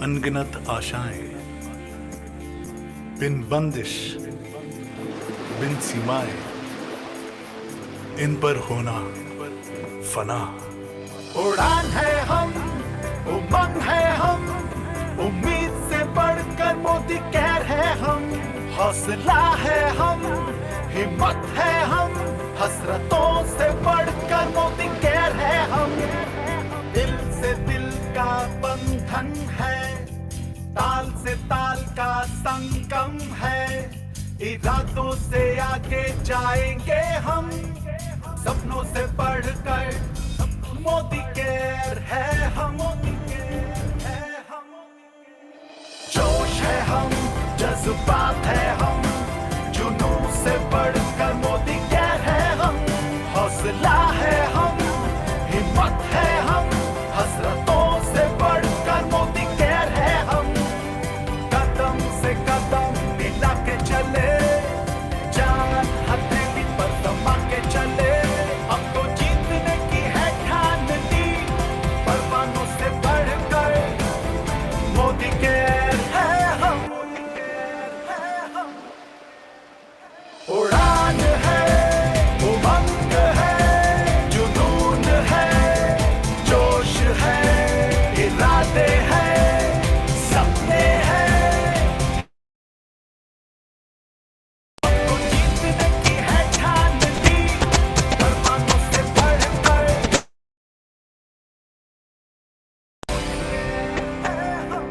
अनगिनत आशाएं, बिन बंदिश बिन सीमाएं, इन पर होना फना। उड़ान है हम, उमंग है हम, उम्मीद से बढ़कर मोदी कहर है हम, हौसला है हम, हिम्मत है हम, हसरतों से बढ़कर मोदी कहर है हम। दिल से दिल का बंधन है, ताल से ताल का संगम है, इरादों से आगे जाएंगे हम, सपनों से बढ़कर मोदी केयर है हम, मोदी केयर है हम। जोश है हम, जज्बात है हम, जुनून से बढ़कर मोदी केयर है हम, हौसला है हम, हिम्मत है हम, हसरतों से बढ़कर मोदी केयर है हम। कदम से कदम मिला के चले, जान हथेली पर दबा के चले, अब तो जीतने की है ठान ली, परवानों से बढ़कर मोदी केयर है हम, मोदी केयर है हम। उड़ान है, उमंग है, जुनून है, जोश है, इरादे हैं, सपने हैं, तो जीतने की है ठान ली, परवानों से बढ़कर है हम।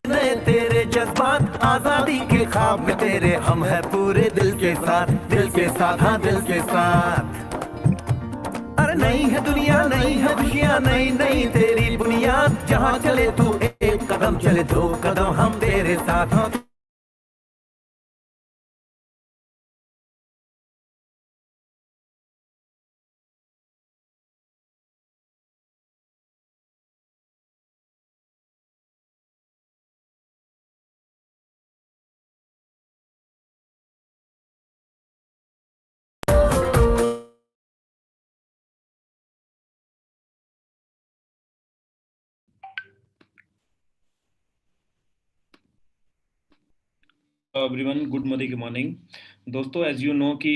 नए तेरे जज्बात आजादी के ख्वाब में तेरे, हम है पूरे दिल के साथ, दिल के साथ, हाँ दिल के साथ। अरे नई है दुनिया, नई है खुशियाँ, नई नई तेरी बुनियाद, जहाँ चले तू एक कदम चले दो कदम हम तेरे साथ, हाँ। एवरीवन, गुड मॉर्निंग दोस्तों। एज यू नो कि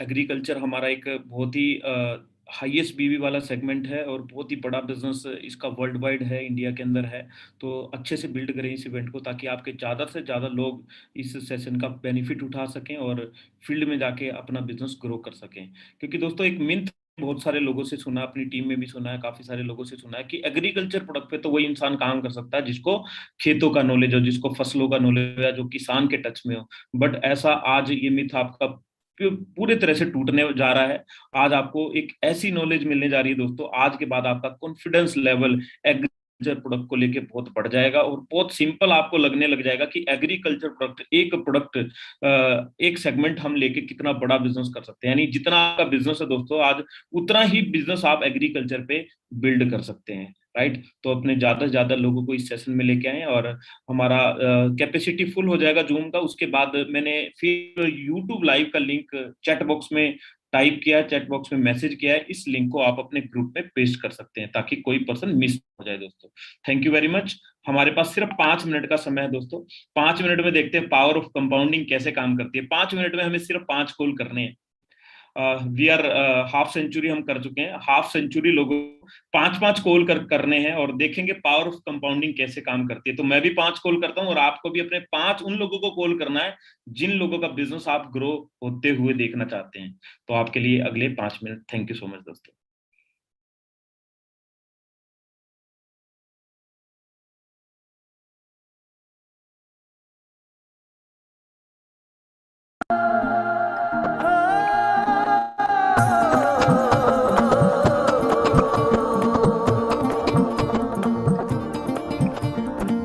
एग्रीकल्चर हमारा एक बहुत ही हाईएस्ट बीवी वाला सेगमेंट है और बहुत ही बड़ा बिजनेस इसका वर्ल्ड वाइड है, इंडिया के अंदर है। तो अच्छे से बिल्ड करें इस इवेंट को ताकि आपके ज़्यादा से ज़्यादा लोग इस सेशन का बेनिफिट उठा सकें और फील्ड में जाके अपना बिजनेस ग्रो कर सकें। क्योंकि दोस्तों एक मिथ बहुत सारे लोगों से सुना, अपनी टीम में भी सुना है, काफी सारे लोगों से सुना है कि एग्रीकल्चर प्रोडक्ट पे तो वही इंसान काम कर सकता है जिसको खेतों का नॉलेज हो, जिसको फसलों का नॉलेज है, जो किसान के टच में हो। बट ऐसा आज ये मिथ आपका पूरे तरह से टूटने जा रहा है। आज आपको एक ऐसी नॉलेज मिलने जा रही है दोस्तों, आज के बाद आपका कॉन्फिडेंस लेवल एग्रीकल्चर प्रोडक्ट को लेके बहुत बढ़ जाएगा और बहुत सिंपल आपको लगने लग जाएगा कि एग्रीकल्चर प्रोडक्ट एक सेगमेंट हम लेके कितना बड़ा बिजनेस कर सकते हैं। यानी जितना आपका बिजनेस है दोस्तों आज, उतना ही बिजनेस आप एग्रीकल्चर पे बिल्ड कर सकते हैं, राइट। तो अपने ज्यादा से ज्यादा लोगों को इस सेशन में लेके आए और हमारा कैपेसिटी फुल हो जाएगा जूम का। उसके बाद मैंने फिर यूट्यूब लाइव का लिंक चैट बॉक्स में टाइप किया है, चैट बॉक्स में मैसेज किया है। इस लिंक को आप अपने ग्रुप में पेस्ट कर सकते हैं ताकि कोई पर्सन मिस हो जाए दोस्तों। Thank you very much. हमारे पास सिर्फ 5 मिनट का समय है दोस्तों। 5 मिनट में देखते हैं पावर ऑफ कंपाउंडिंग कैसे काम करती है। 5 मिनट में हमें सिर्फ 5 कॉल करने हैं। वी आर हाफ सेंचुरी हम कर चुके हैं, हाफ सेंचुरी लोगों 5-5 कॉल करने हैं और देखेंगे पावर ऑफ कंपाउंडिंग कैसे काम करती है। तो मैं भी 5 कॉल करता हूं और आपको भी अपने 5 उन लोगों को कॉल करना है जिन लोगों का बिजनेस आप ग्रो होते हुए देखना चाहते हैं। तो आपके लिए अगले 5 minute. Thank you so much दोस्तों।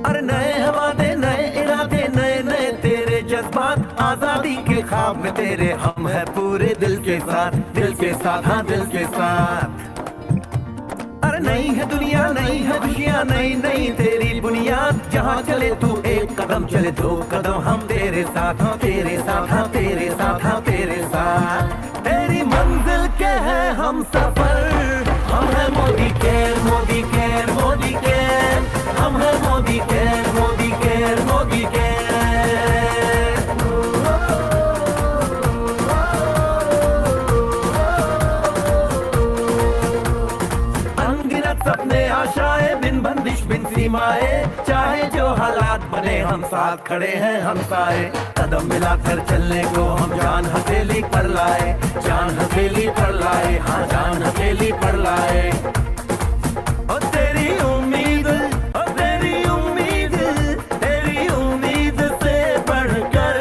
अरे नए हवाले, नए इरादे, नए नए तेरे जज्बात, आजादी के ख्वाब में तेरे हम है पूरे दिल के साथ हाँ दिल के साथ। अरे नहीं है दुनिया नहीं है खुशियाँ नहीं नहीं तेरी बुनियाद, जहाँ चले तू एक कदम चले दो कदम हम तेरे साथ हाँ तेरे साथ हाँ तेरे साथ हाँ तेरे साथ। तेरी मंजिल के है हम सफर, हम है Modi care Modi care Modi care, हम है Modi care Modi care Modi care. अनगिनत सपने आशाएं बिन बंदिश बिन सीमाएं, चाहे जो हालात बने हम साथ खड़े हैं हम साए। कदम मिलाकर चलने को हम जान हथेली पर लाए, जान हथेली पर लाए हाँ जान हथेली पर लाए। ओ तेरी उम्मीद ओ तेरी उम्मीद तेरी उम्मीद से बढ़कर,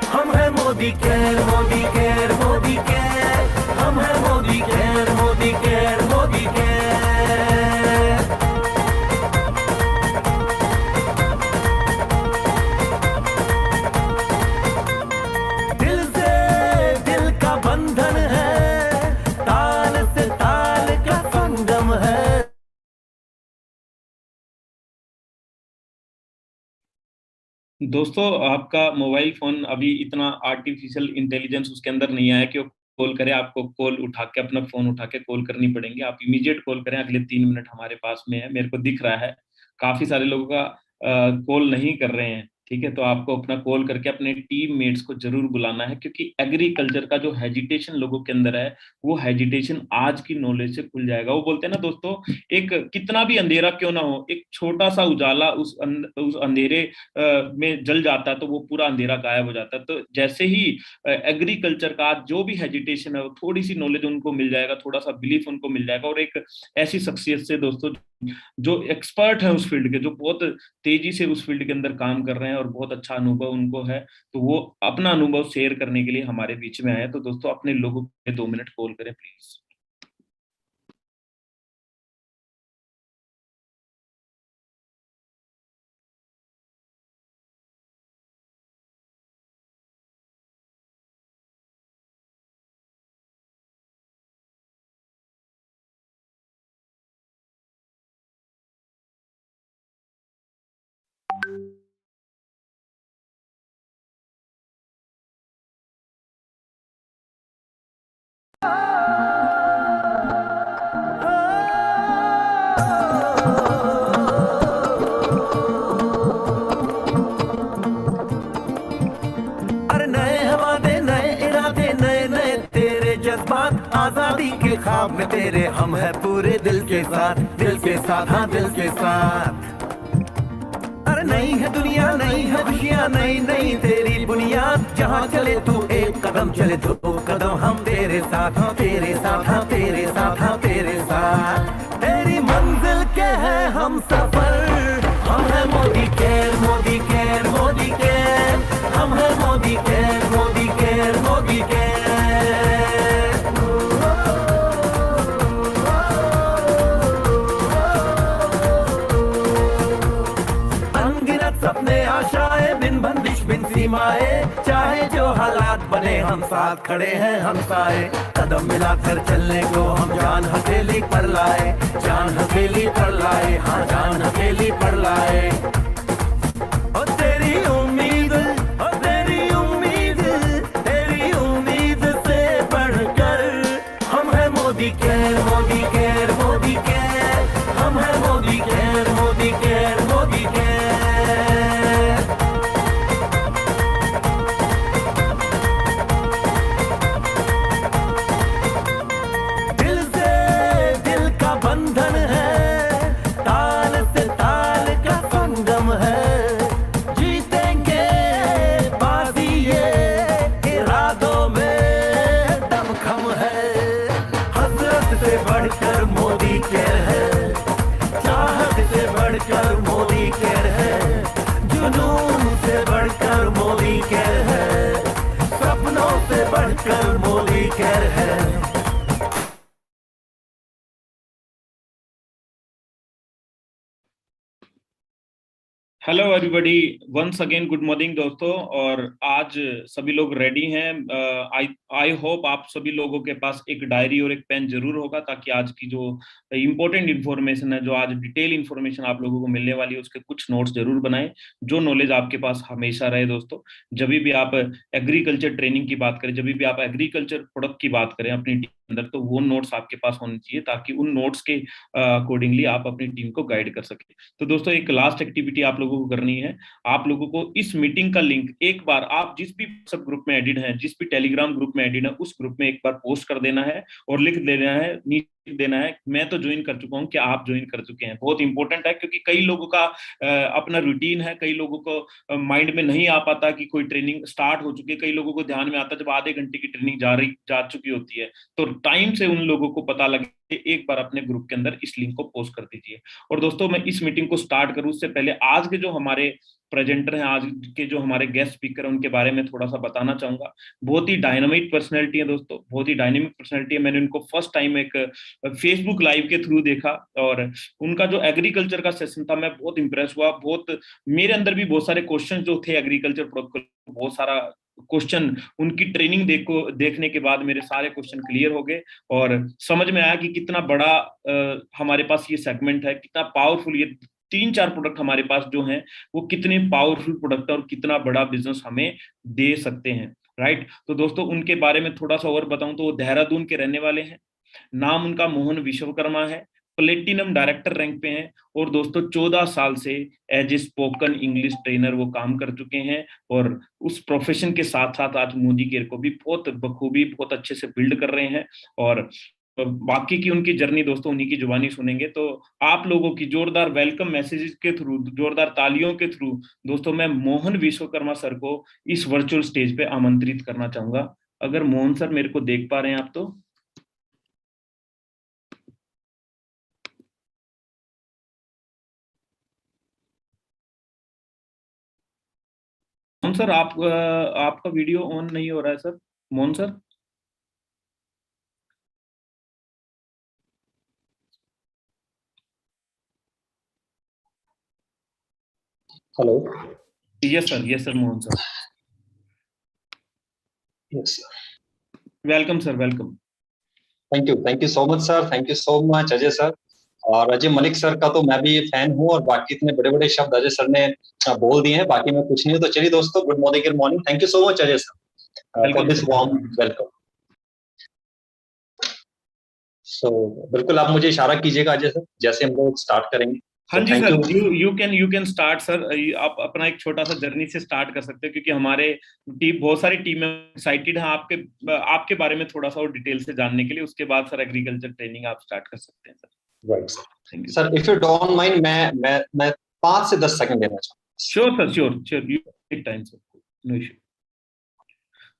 हम है Modi care Modi care Modi care, हम है Modi care Modi care Modi care. दिल से दिल का बंधन है, ताल से ताल का संगम है। दोस्तों, आपका मोबाइल फोन अभी इतना आर्टिफिशियल इंटेलिजेंस उसके अंदर नहीं आया कि वो कॉल करे। आपको कॉल उठा के अपना फोन उठा के कॉल करनी पड़ेगी। आप इमीडिएट कॉल करें, अगले 3 मिनट हमारे पास में है। मेरे को दिख रहा है काफी सारे लोगों का कॉल नहीं कर रहे हैं, ठीक है। तो आपको अपना कॉल करके अपने टीम मेट्स को जरूर बुलाना है, क्योंकि एग्रीकल्चर का जो हेजिटेशन लोगों के अंदर है वो हेजिटेशन आज की नॉलेज से खुल जाएगा। वो बोलते हैं ना दोस्तों, एक कितना भी अंधेरा क्यों ना हो, एक छोटा सा उजाला उस अंधेरे में जल जाता है तो वो पूरा अंधेरा गायब हो जाता है। तो जैसे ही एग्रीकल्चर का आज जो भी हेजिटेशन है वो थोड़ी सी नॉलेज उनको मिल जाएगा, थोड़ा सा बिलीफ उनको मिल जाएगा। और एक ऐसी शख्सियत से दोस्तों जो एक्सपर्ट है उस फील्ड के, जो बहुत तेजी से उस फील्ड के अंदर काम कर रहे हैं और बहुत अच्छा अनुभव उनको है, तो वो अपना अनुभव शेयर करने के लिए हमारे बीच में आए। तो दोस्तों, अपने लोगों के 2 मिनट कॉल करें प्लीज। अरे नए हवाले नए इरादे नए नए तेरे जज्बात, आजादी के ख्वाब में तेरे हम है पूरे दिल के साथ हाँ दिल के साथ। अरे नहीं है दुनिया नहीं है खुशियाँ नहीं नहीं तेरी बुनियाद, जहाँ चले तू एक कदम चले दो कदम हम तेरे साथ हाँ तेरे साथ हाँ तेरे साथ हाँ तेरे साथ। तेरी मंजिल के है हम सफर, हम है Modi care Modi care Modi care, हम है Modi care Modi care Modi care. अनगिनत सपने आशाएं बिन बंदिश बिन सीमाएं, चाहे जो हालात बने हम साथ खड़े हैं हम साए। कदम मिलाकर चलने को हम जान हथेली पर लाए, जान हथेली पर लाए हाँ जान हथेली पर लाए। ओ तेरी उम्मीद ओ तेरी उम्मीद तेरी उम्मीद से बढ़कर, हम है Modi care Modi care Modi care, हम है Modi care Modi care Modi care. दिल से दिल का बंधन है, ताल से ताल का संगम है। जीतेंगे बाजी ये इरादों में दमखम है। हसरत से बढ़कर मोदी केयर है, चाहत से बढ़कर मोदी केयर है, जुनून से बढ़कर मोदी केयर है, सपनों से बढ़कर मोदी केयर है। Hello everybody, once again good morning दोस्तों। और आज सभी लोग रेडी हैं। आई आई होप आप सभी लोगों के पास एक डायरी और एक पेन जरूर होगा, ताकि आज की जो इंपॉर्टेंट इन्फॉर्मेशन है, जो आज डिटेल इन्फॉर्मेशन आप लोगों को मिलने वाली है, उसके कुछ नोट्स जरूर बनाएं, जो नॉलेज आपके पास हमेशा रहे दोस्तों। जब भी आप एग्रीकल्चर ट्रेनिंग की बात करें, जब भी आप एग्रीकल्चर प्रोडक्ट की बात करें अपनी टीम के अंदर, तो वो नोट्स आपके पास होने चाहिए, ताकि उन नोट्स के अकॉर्डिंगली आप अपनी टीम को गाइड कर सके। तो दोस्तों, एक लास्ट एक्टिविटी आप लोगों को करनी है। आप लोगों को इस मीटिंग का लिंक एक बार आप जिस भी सब ग्रुप में एडिड हैं, जिस भी टेलीग्राम ग्रुप में एडिड है, उस ग्रुप में एक बार पोस्ट कर देना है और लिख देना है, नीचे देना है मैं तो ज्वाइन कर चुका हूं, क्या आप ज्वाइन कर चुके हैं। बहुत इंपॉर्टेंट है, क्योंकि कई लोगों का अपना रूटीन है, कई लोगों को माइंड में नहीं आ पाता कि कोई ट्रेनिंग स्टार्ट हो चुकी है, कई लोगों को ध्यान में आता जब आधे घंटे की ट्रेनिंग जा चुकी होती है। तो टाइम से उन लोगों को पता लगे, एक बार अपने ग्रुप के अंदर इस लिंक को पोस्ट कर दीजिए। और दोस्तों, मैं इस मीटिंग को स्टार्ट करूं उससे पहले आज के जो हमारे प्रेजेंटर हैं, आज के जो हमारे गेस्ट स्पीकर हैं, उनके बारे में थोड़ा सा बताना चाहूंगा। बहुत ही डायनामिक पर्सनैलिटी है दोस्तों, बहुत ही डायनामिक पर्सनैलिटी है। मैंने उनको फर्स्ट टाइम एक फेसबुक लाइव के थ्रू देखा, और उनका जो एग्रीकल्चर का सेशन था, मैं बहुत इंप्रेस हुआ। बहुत मेरे अंदर भी बहुत सारे क्वेश्चन जो थे एग्रीकल्चर प्रोडक्ट को, बहुत सारा क्वेश्चन उनकी ट्रेनिंग देखने के बाद मेरे सारे क्वेश्चन क्लियर हो गए, और समझ में आया कि कितना बड़ा हमारे पास ये सेगमेंट है, कितना पावरफुल ये 3-4 प्रोडक्ट हमारे पास जो हैं, वो कितने पावरफुल प्रोडक्ट है और कितना बड़ा बिजनेस हमें दे सकते हैं। राइट। तो दोस्तों, उनके बारे में थोड़ा सा और बताऊं तो वो देहरादून के रहने वाले हैं। नाम उनका मोहन विश्वकर्मा है। प्लेटिनम डायरेक्टर रैंक पे हैं, और दोस्तों 14 साल से as a spoken English trainer वो काम कर चुके हैं, और उस प्रोफेशन के साथ साथ आज मोदी केयर को भी बहुत बखूबी बहुत अच्छे से बिल्ड कर रहे हैं। और बाकी की उनकी जर्नी दोस्तों उन्हीं की जुबानी सुनेंगे। तो आप लोगों की जोरदार वेलकम मैसेजेस के थ्रू, जोरदार तालियों के थ्रू दोस्तों, मैं मोहन विश्वकर्मा सर को इस वर्चुअल स्टेज पे आमंत्रित करना चाहूंगा। अगर मोहन सर मेरे को देख पा रहे हैं आप तो। मोहन सर, आपका वीडियो ऑन नहीं हो रहा है sir. Mohan sir. Hello. Yes sir Mohan sir. Yes. Welcome sir, welcome. Thank you so much sir, thank you so much Ajay sir. और अजय मलिक सर का तो मैं भी फैन हूँ, और बाकी इतने बड़े बड़े शब्द अजय सर ने बोल दिए हैं, बाकी मैं कुछ नहीं हूँ। तो चलिए दोस्तों, good morning. Thank you so much Ajay sir for this warm welcome. So बिल्कुल आप मुझे इशारा कीजिएगा अजय सर, जैसे हम लोग स्टार्ट करेंगे। हाँ जी sir, you can start sir. आप अपना एक छोटा सा जर्नी से स्टार्ट कर सकते हैं, क्योंकि हमारे टीम, बहुत सारी टीम एक्साइटेड हैं आपके बारे में थोड़ा सा और डिटेल से जानने के लिए। उसके बाद सर एग्रीकल्चर ट्रेनिंग आप स्टार्ट कर सकते हैं sir. Right sir, if you don't mind, मैं 5 से 10 सेकंड देना चाहूँगा। Sure sir, sure you take time sir, no issue.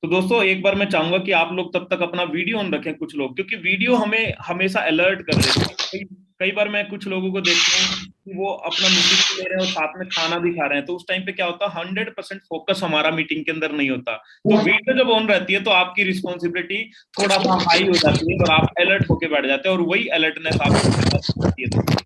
तो दोस्तों, एक बार मैं चाहूंगा कि आप लोग तब तक अपना वीडियो ऑन रखें, कुछ लोग, क्योंकि वीडियो हमें हमेशा अलर्ट कर देती है। कई बार मैं कुछ लोगों को देखता हूँ कि वो अपना मीटिंग ले रहे हैं और साथ में खाना भी खा रहे हैं, तो उस टाइम पे क्या होता है, 100% फोकस हमारा मीटिंग के अंदर नहीं होता। तो वीडियो जब ऑन रहती है तो आपकी रिस्पॉन्सिबिलिटी थोड़ा सा हाई हो जाती है, और आप अलर्ट होके बैठ जाते हैं, और वही अलर्टनेस आपको।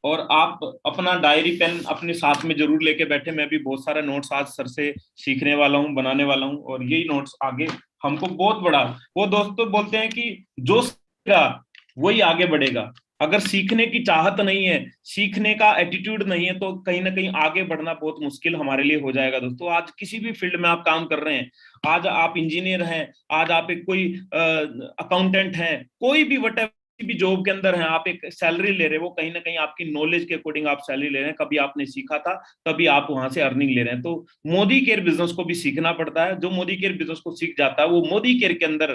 और आप अपना डायरी पेन अपने साथ में जरूर लेके बैठे। मैं भी बहुत सारा नोट्स आज सर से सीखने वाला हूँ, बनाने वाला हूँ, और यही नोट्स आगे हमको बहुत बड़ा, वो दोस्तों बोलते हैं कि जो सीखेगा वही आगे बढ़ेगा। अगर सीखने की चाहत नहीं है, सीखने का एटीट्यूड नहीं है, तो कहीं ना कहीं आगे बढ़ना बहुत मुश्किल हमारे लिए हो जाएगा दोस्तों। आज किसी भी फील्ड में आप काम कर रहे हैं, आज आप इंजीनियर हैं, आज आप एक कोई अकाउंटेंट हैं, कोई भी वट भी जॉब के अंदर है, आप एक सैलरी ले रहे हैं, वो कहीं ना कहीं आपकी नॉलेज के अकॉर्डिंग आप सैलरी ले रहे हैं। कभी आपने सीखा था, तभी आप वहां से अर्निंग ले रहे हैं। तो मोदी केयर बिजनेस को भी सीखना पड़ता है। जो मोदी केयर बिजनेस को सीख जाता है, वो मोदी केयर के अंदर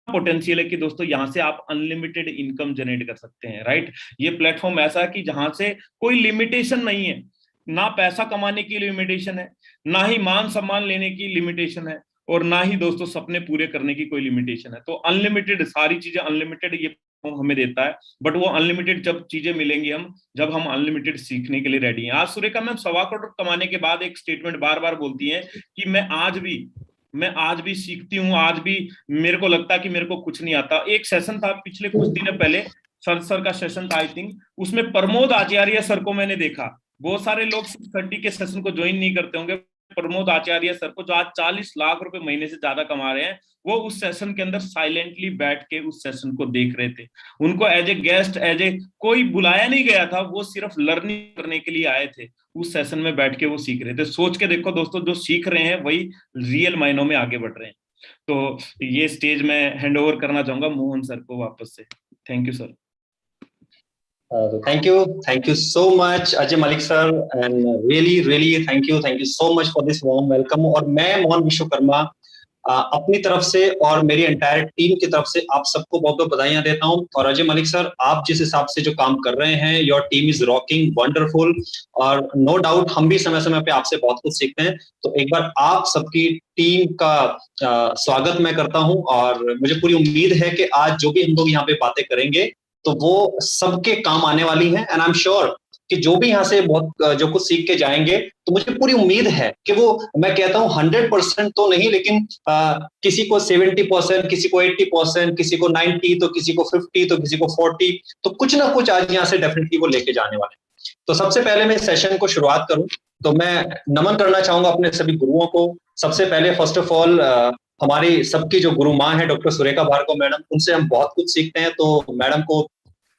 पोटेंशियल है कि दोस्तों यहाँ से आप अनलिमिटेड इनकम जनरेट कर सकते हैं। राइट। ये प्लेटफॉर्म ऐसा है कि जहां से कोई लिमिटेशन नहीं है, ना पैसा कमाने की लिमिटेशन है, ना ही मान सम्मान लेने की लिमिटेशन है, और ना ही दोस्तों सपने पूरे करने की कोई लिमिटेशन है। तो अनलिमिटेड सारी चीजें अनलिमिटेड ये हमें देता है। बट वो अनलिमिटेड जब चीजें मिलेंगी जब हम अनलिमिटेड सीखने के लिए रेडी हैं। आज सुरेखा मैम 1.25 करोड़ कमाने के बाद एक स्टेटमेंट बार बार बोलती है कि मैं आज भी सीखती हूँ, आज भी मेरे को लगता है कि मेरे को कुछ नहीं आता। एक सेशन था पिछले कुछ दिन पहले, सर का सेशन था आई थिंक, उसमें प्रमोद आचार्य सर को मैंने देखा। बहुत सारे लोग 630 के सेशन को ज्वाइन नहीं करते होंगे, प्रमोद आचार्य सर को जो आज 40 लाख रुपए महीने से ज्यादा कमा रहे हैं, वो उस सेशन के अंदर साइलेंटली बैठ के उस सेशन को देख रहे थे। उनको as a guest, as a कोई बुलाया नहीं गया था, वो सिर्फ लर्निंग करने के लिए आए थे, उस सेशन में बैठ के वो सीख रहे थे। सोच के देखो दोस्तों, जो सीख रहे हैं वही रियल मायनों में आगे बढ़ रहे हैं। तो ये स्टेज में हैंड ओवर करना चाहूंगा मोहन सर को वापस से। Thank you sir. Thank you so much Ajay Malik sir, and really thank you so much for this warm welcome। और मैं मोहन विश्वकर्मा अपनी तरफ से और मेरी एंटायर टीम की तरफ से आप सबको बहुत बहुत बधाइयां देता हूं। और अजय मलिक सर, आप जिस हिसाब से जो काम कर रहे हैं, your team is rocking wonderful, और नो डाउट हम भी समय समय पे आपसे बहुत कुछ सीखते हैं। तो एक बार आप सबकी टीम का स्वागत मैं करता हूं, और मुझे पूरी उम्मीद है कि आज जो भी हम लोग यहाँ पे बातें करेंगे तो वो सबके काम आने वाली हैं। एंड आई एम श्योर कि जो भी यहाँ से बहुत जो कुछ सीख के जाएंगे, तो मुझे पूरी उम्मीद है कि वो, मैं कहता हूँ 100% तो नहीं, लेकिन किसी को 70%, किसी को 80%, किसी को 90, तो किसी को 50, तो किसी को 40, तो कुछ ना कुछ आज यहाँ से डेफिनेटली वो लेके जाने वाले हैं। तो सबसे पहले मैं सेशन को शुरुआत करूं तो मैं नमन करना चाहूंगा अपने सभी गुरुओं को। सबसे पहले फर्स्ट ऑफ ऑल हमारी सबकी जो गुरु माँ है डॉक्टर सुरेखा भार्गव मैडम, उनसे हम बहुत कुछ सीखते हैं। तो मैडम को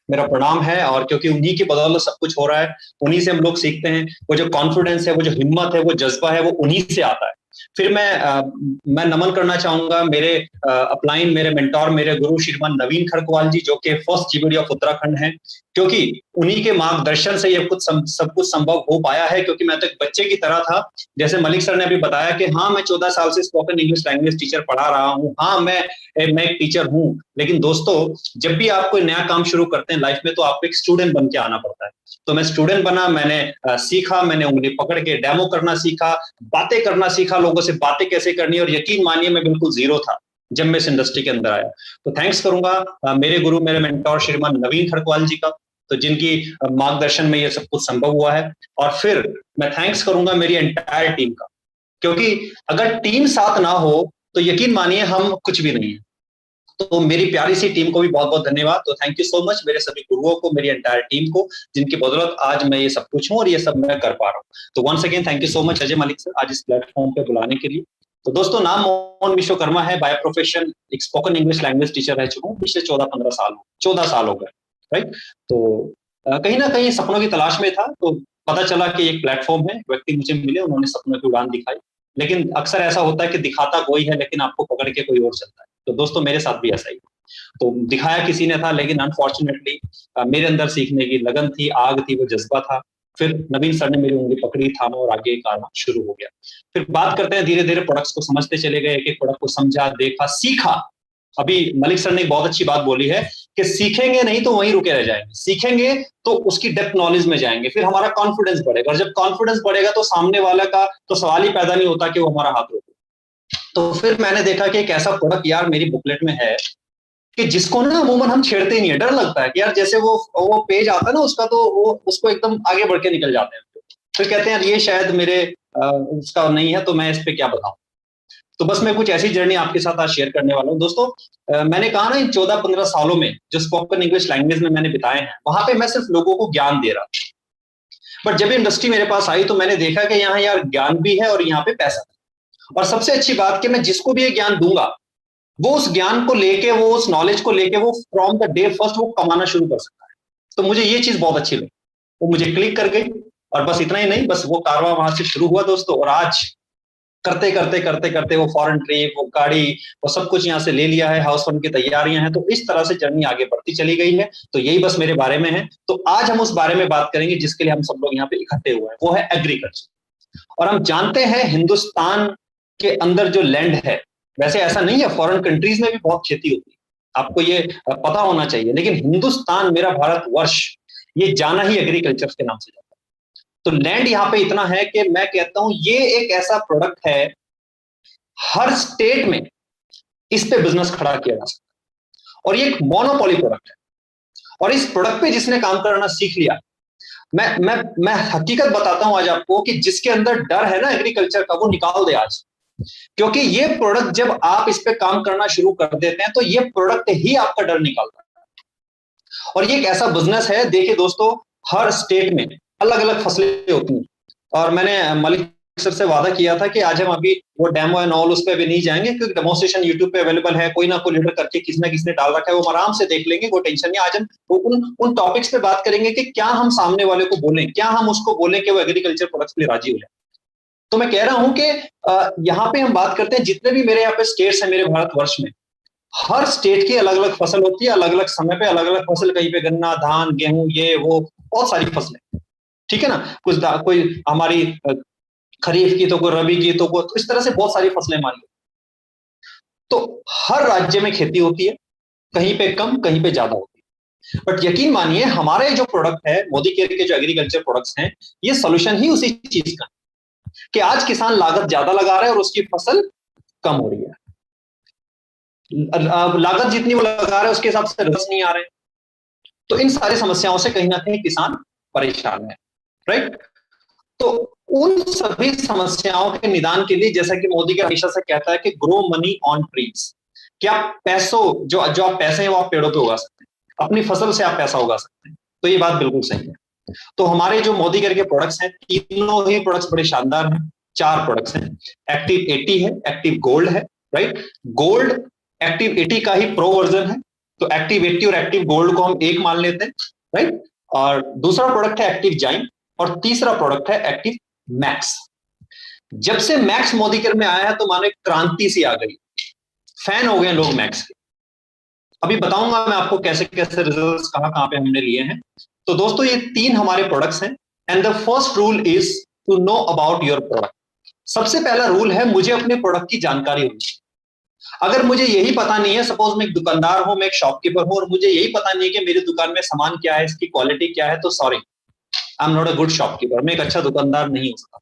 मेरा प्रणाम है, और क्योंकि उन्हीं की बदौलत सब कुछ हो रहा है, उन्हीं से हम लोग सीखते हैं। वो जो कॉन्फिडेंस है, वो जो हिम्मत है, वो जज्बा है, वो उन्हीं से आता है। फिर मैं नमन करना चाहूंगा मेरे अपलाइन, मेरे मेंटोर, मेरे गुरु श्रीमान नवीन खड़कवाल जी, जो कि फर्स्ट जीबीडी ऑफ उत्तराखंड हैं, क्योंकि उन्हीं के मार्गदर्शन से ये सब कुछ संभव हो पाया है। क्योंकि मैं तो एक बच्चे की तरह था, जैसे मलिक सर ने अभी बताया कि हाँ मैं 14 साल से स्पोकन इंग्लिश लैंग्वेज टीचर पढ़ा रहा हूँ, हाँ मैं एक टीचर हूँ। लेकिन दोस्तों, जब भी आप कोई नया काम शुरू करते हैं लाइफ में, तो आपको एक स्टूडेंट बन के आना पड़ता है। तो मैं स्टूडेंट बना, मैंने सीखा, मैंने उंगली पकड़ के डेमो करना सीखा, बातें करना सीखा, लोगों से बातें कैसे करनी, और यकीन मानिए मैं बिल्कुल जीरो था जब मैं इस इंडस्ट्री के अंदर आया। तो थैंक्स करूंगा मेरे गुरु, मेरे मेंटोर श्रीमान नवीन खड़कवाल जी का, तो जिनकी मार्गदर्शन में ये सब कुछ संभव हुआ है। और फिर मैं थैंक्स करूंगा मेरी एंटायर टीम का, क्योंकि अगर टीम साथ ना हो तो यकीन मानिए हम कुछ भी नहीं है। तो मेरी प्यारी सी टीम को भी बहुत बहुत धन्यवाद। तो थैंक यू सो मच मेरे सभी गुरुओं को, मेरी एंटायर टीम को, जिनकी बदौलत आज मैं ये सब कुछ हूँ और ये सब मैं कर पा रहा हूँ। तो once again thank you so much Ajay Malik sir आज इस प्लेटफॉर्म पे बुलाने के लिए। तो दोस्तों, नाम मोहन विश्वकर्मा है, बाय प्रोफेशन एक स्पोकन इंग्लिश लैंग्वेज टीचर रह चुका हूँ पिछले 14 साल हो गए, राइट। तो कहीं ना कहीं सपनों की तलाश में था, तो पता चला कि एक प्लेटफॉर्म है, व्यक्ति मुझे मिले, उन्होंने सपनों की उड़ान दिखाई। लेकिन अक्सर ऐसा होता है कि दिखाता कोई है, लेकिन आपको पकड़ के कोई और चलता है। तो दोस्तों, मेरे साथ भी ऐसा ही। तो दिखाया किसी ने था, लेकिन अनफॉर्चुनेटली मेरे अंदर सीखने की लगन थी, आग थी, वो जज्बा था। फिर नवीन सर ने मेरी उंगली पकड़ी, थामा, और आगे आना शुरू हो गया। फिर बात करते हैं, धीरे धीरे प्रोडक्ट्स को समझते चले गए, एक एक प्रोडक्ट को समझा, देखा, सीखा। अभी मलिक सर ने बहुत अच्छी बात बोली है कि सीखेंगे नहीं तो वहीं रुके रह जाएंगे, सीखेंगे तो उसकी डेप्थ नॉलेज में जाएंगे, फिर हमारा कॉन्फिडेंस बढ़ेगा, और जब कॉन्फिडेंस बढ़ेगा तो सामने वाला का तो सवाल ही पैदा नहीं होता कि वो हमारा हाथ रोके। तो फिर मैंने देखा कि एक ऐसा प्रोडक्ट यार मेरी बुकलेट में है कि जिसको ना अमूमन हम छेड़ते नहीं है, डर लगता है कि यार जैसे वो पेज आता है ना उसका, तो वो उसको एकदम आगे बढ़ के निकल जाते हैं। फिर कहते हैं यार ये शायद मेरे उसका नहीं है, तो मैं इस पे क्या बताऊं। तो बस मैं कुछ ऐसी जर्नी आपके साथ आज शेयर करने वाला हूँ। दोस्तों, मैंने कहा ना, इन 14-15 सालों में जो स्पोकन इंग्लिश लैंग्वेज में मैंने बिताए हैं, वहां पे मैं सिर्फ लोगों को ज्ञान दे रहा था। बट जब इंडस्ट्री मेरे पास आई तो मैंने देखा कि यहाँ यार ज्ञान भी है और यहाँ पे पैसा है। और सबसे अच्छी बात कि मैं जिसको भी ये ज्ञान दूंगा, वो उस ज्ञान को लेके, वो उस नॉलेज को लेके, वो फ्रॉम द डे फर्स्ट वो कमाना शुरू कर सकता है। तो मुझे ये चीज बहुत अच्छी लगी, वो मुझे क्लिक कर गई। और बस इतना ही नहीं, बस वो कारवां वहां से शुरू हुआ दोस्तों, और आज करते करते करते करते वो फॉरेन ट्रिप, वो गाड़ी, वो सब कुछ यहाँ से ले लिया है, हाउस फंड की तैयारियां हैं। तो इस तरह से जर्नी आगे बढ़ती चली गई है। तो यही बस मेरे बारे में है। तो आज हम उस बारे में बात करेंगे जिसके लिए हम सब लोग यहाँ पे इकट्ठे हुए हैं, वो है एग्रीकल्चर। और हम जानते हैं हिंदुस्तान के अंदर जो लैंड है, वैसे ऐसा नहीं है, फॉरेन कंट्रीज में भी बहुत खेती होती है, आपको ये पता होना चाहिए। लेकिन हिंदुस्तान, मेरा भारतवर्ष, ये जाना ही एग्रीकल्चर के नाम से जाता है। तो लैंड यहाँ पे इतना है कि मैं कहता हूं ये एक ऐसा प्रोडक्ट है, हर स्टेट में इस पे बिजनेस खड़ा किया जा सकता है, और ये एक मोनोपोली प्रोडक्ट है। और इस प्रोडक्ट पे जिसने काम करना सीख लिया, मैं हकीकत बताता हूं आज आपको कि जिसके अंदर डर है ना एग्रीकल्चर का, वो निकाल दे आज। क्योंकि ये प्रोडक्ट जब आप इस पे काम करना शुरू कर देते हैं, तो ये प्रोडक्ट ही आपका डर निकालता है। और ये एक ऐसा बिजनेस है, देखिए दोस्तों, हर स्टेट में अलग अलग फसलें होती हैं। और मैंने मलिक सर से वादा किया था कि आज हम अभी वो डेमो एंड ऑल उस पर अभी नहीं जाएंगे, क्योंकि डेमोस्ट्रेशन यूट्यूब पे अवेलेबल है, कोई ना कोई लीडर करके किसी ना किसी ने डाल रखा है, वो आराम से देख लेंगे, कोई टेंशन नहीं। आज हम उन टॉपिक्स पे बात करेंगे कि क्या हम सामने वाले को बोलें, क्या हम उसको बोलें कि वो एग्रीकल्चर प्रोडक्ट्स के लिए राजी हो जाए। तो मैं कह रहा हूं कि यहाँ पे हम बात करते हैं, जितने भी मेरे यहाँ पे स्टेट्स हैं मेरे भारतवर्ष में, हर स्टेट की अलग अलग फसल होती है, अलग अलग समय पे अलग अलग फसल, कहीं पे गन्ना, धान, गेहूं, ये वो बहुत सारी फसलें, ठीक है ना। कोई हमारी खरीफ की, तो कोई रबी की, तो इस तरह से बहुत सारी फसलें मान ली। तो हर राज्य में खेती होती है, कहीं पे कम, कहीं पे ज्यादा होती है। बट यकीन मानिए, हमारे जो प्रोडक्ट है, मोदी केयर के जो एग्रीकल्चर प्रोडक्ट्स हैं, ये सोल्यूशन ही उसी चीज का कि आज किसान लागत ज्यादा लगा रहा है और उसकी फसल कम हो रही है। लागत जितनी वो लगा रहा है उसके हिसाब से रिजल्ट नहीं आ रहे, तो इन सारी समस्याओं से कहीं ना कहीं किसान परेशान है, राइट। तो उन सभी समस्याओं के निदान के लिए, जैसा कि मोदी का हमेशा से कहता है कि ग्रो मनी ऑन ट्रीज, कि आप पैसों जो आप पैसे हैं वो आप पेड़ों पे उगा सकते हैं, अपनी फसल से आप पैसा उगा सकते हैं। तो ये बात बिल्कुल सही है। तो हमारे जो मोदी केयर के प्रोडक्ट्स हैं, तीनों ही प्रोडक्ट्स बड़े शानदार हैं। 4 प्रोडक्ट्स हैं। एक्टिव 80 है, एक्टिव गोल्ड है, राइट। गोल्ड एक्टिव 80 का ही प्रो वर्जन है, तो एक्टिव 80 और एक्टिव गोल्ड को हम एक मान लेते हैं, राइट। और दूसरा प्रोडक्ट है एक्टिव जाइन, और तीसरा प्रोडक्ट है एक्टिव मैक्स। जब से मैक्स मोदी केयर में आया है तो मानो एक क्रांति सी आ गई, फैन हो गए लोग मैक्स के। अभी बताऊंगा मैं आपको कैसे कैसे रिजल्ट्स कहां पे हमने लिए हैं। तो दोस्तों, ये 3 हमारे प्रोडक्ट्स हैं, and the first rule is to know about your product. सबसे पहला रूल है, मुझे अपने प्रोडक्ट की जानकारी होनी चाहिए। अगर मुझे यही पता नहीं है, सपोज मैं एक दुकानदार हूं, मैं एक शॉपकीपर हूं, और मुझे यही पता नहीं है कि मेरी दुकान में सामान क्या है, इसकी क्वालिटी क्या है, तो sorry, I am not a good shopkeeper, मैं एक अच्छा दुकानदार नहीं हो सकता।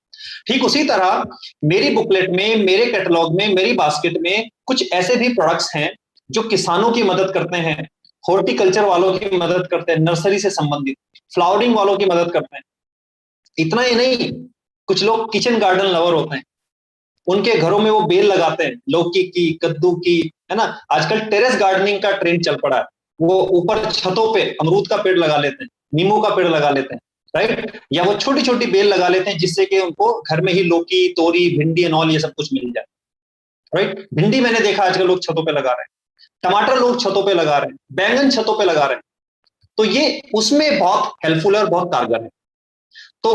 ठीक उसी तरह मेरी बुकलेट में, मेरे कैटलॉग में, मेरी बास्केट में कुछ ऐसे भी प्रोडक्ट्स हैं जो किसानों की मदद करते हैं, हॉर्टिकल्चर वालों की मदद करते हैं, नर्सरी से संबंधित, फ्लावरिंग वालों की मदद करते हैं। इतना ही नहीं, कुछ लोग किचन गार्डन लवर होते हैं, उनके घरों में वो बेल लगाते हैं, लौकी की, कद्दू की, है ना। आजकल टेरेस गार्डनिंग का ट्रेंड चल पड़ा है, वो ऊपर छतों पे अमरूद का पेड़ लगा लेते हैं, नींबू का पेड़ लगा लेते हैं, राइट। या वो छोटी छोटी बेल लगा लेते हैं जिससे कि उनको घर में ही लौकी, तोरी, भिंडी एंड ऑल ये सब कुछ मिल जाए, राइट। भिंडी मैंने देखा आजकल लोग छतों पे लगा रहे हैं, टमाटर लोग छतों पे लगा रहे हैं, बैंगन छतों पे लगा रहे हैं। तो ये उसमें बहुत हेल्पफुल है और बहुत कारगर है। तो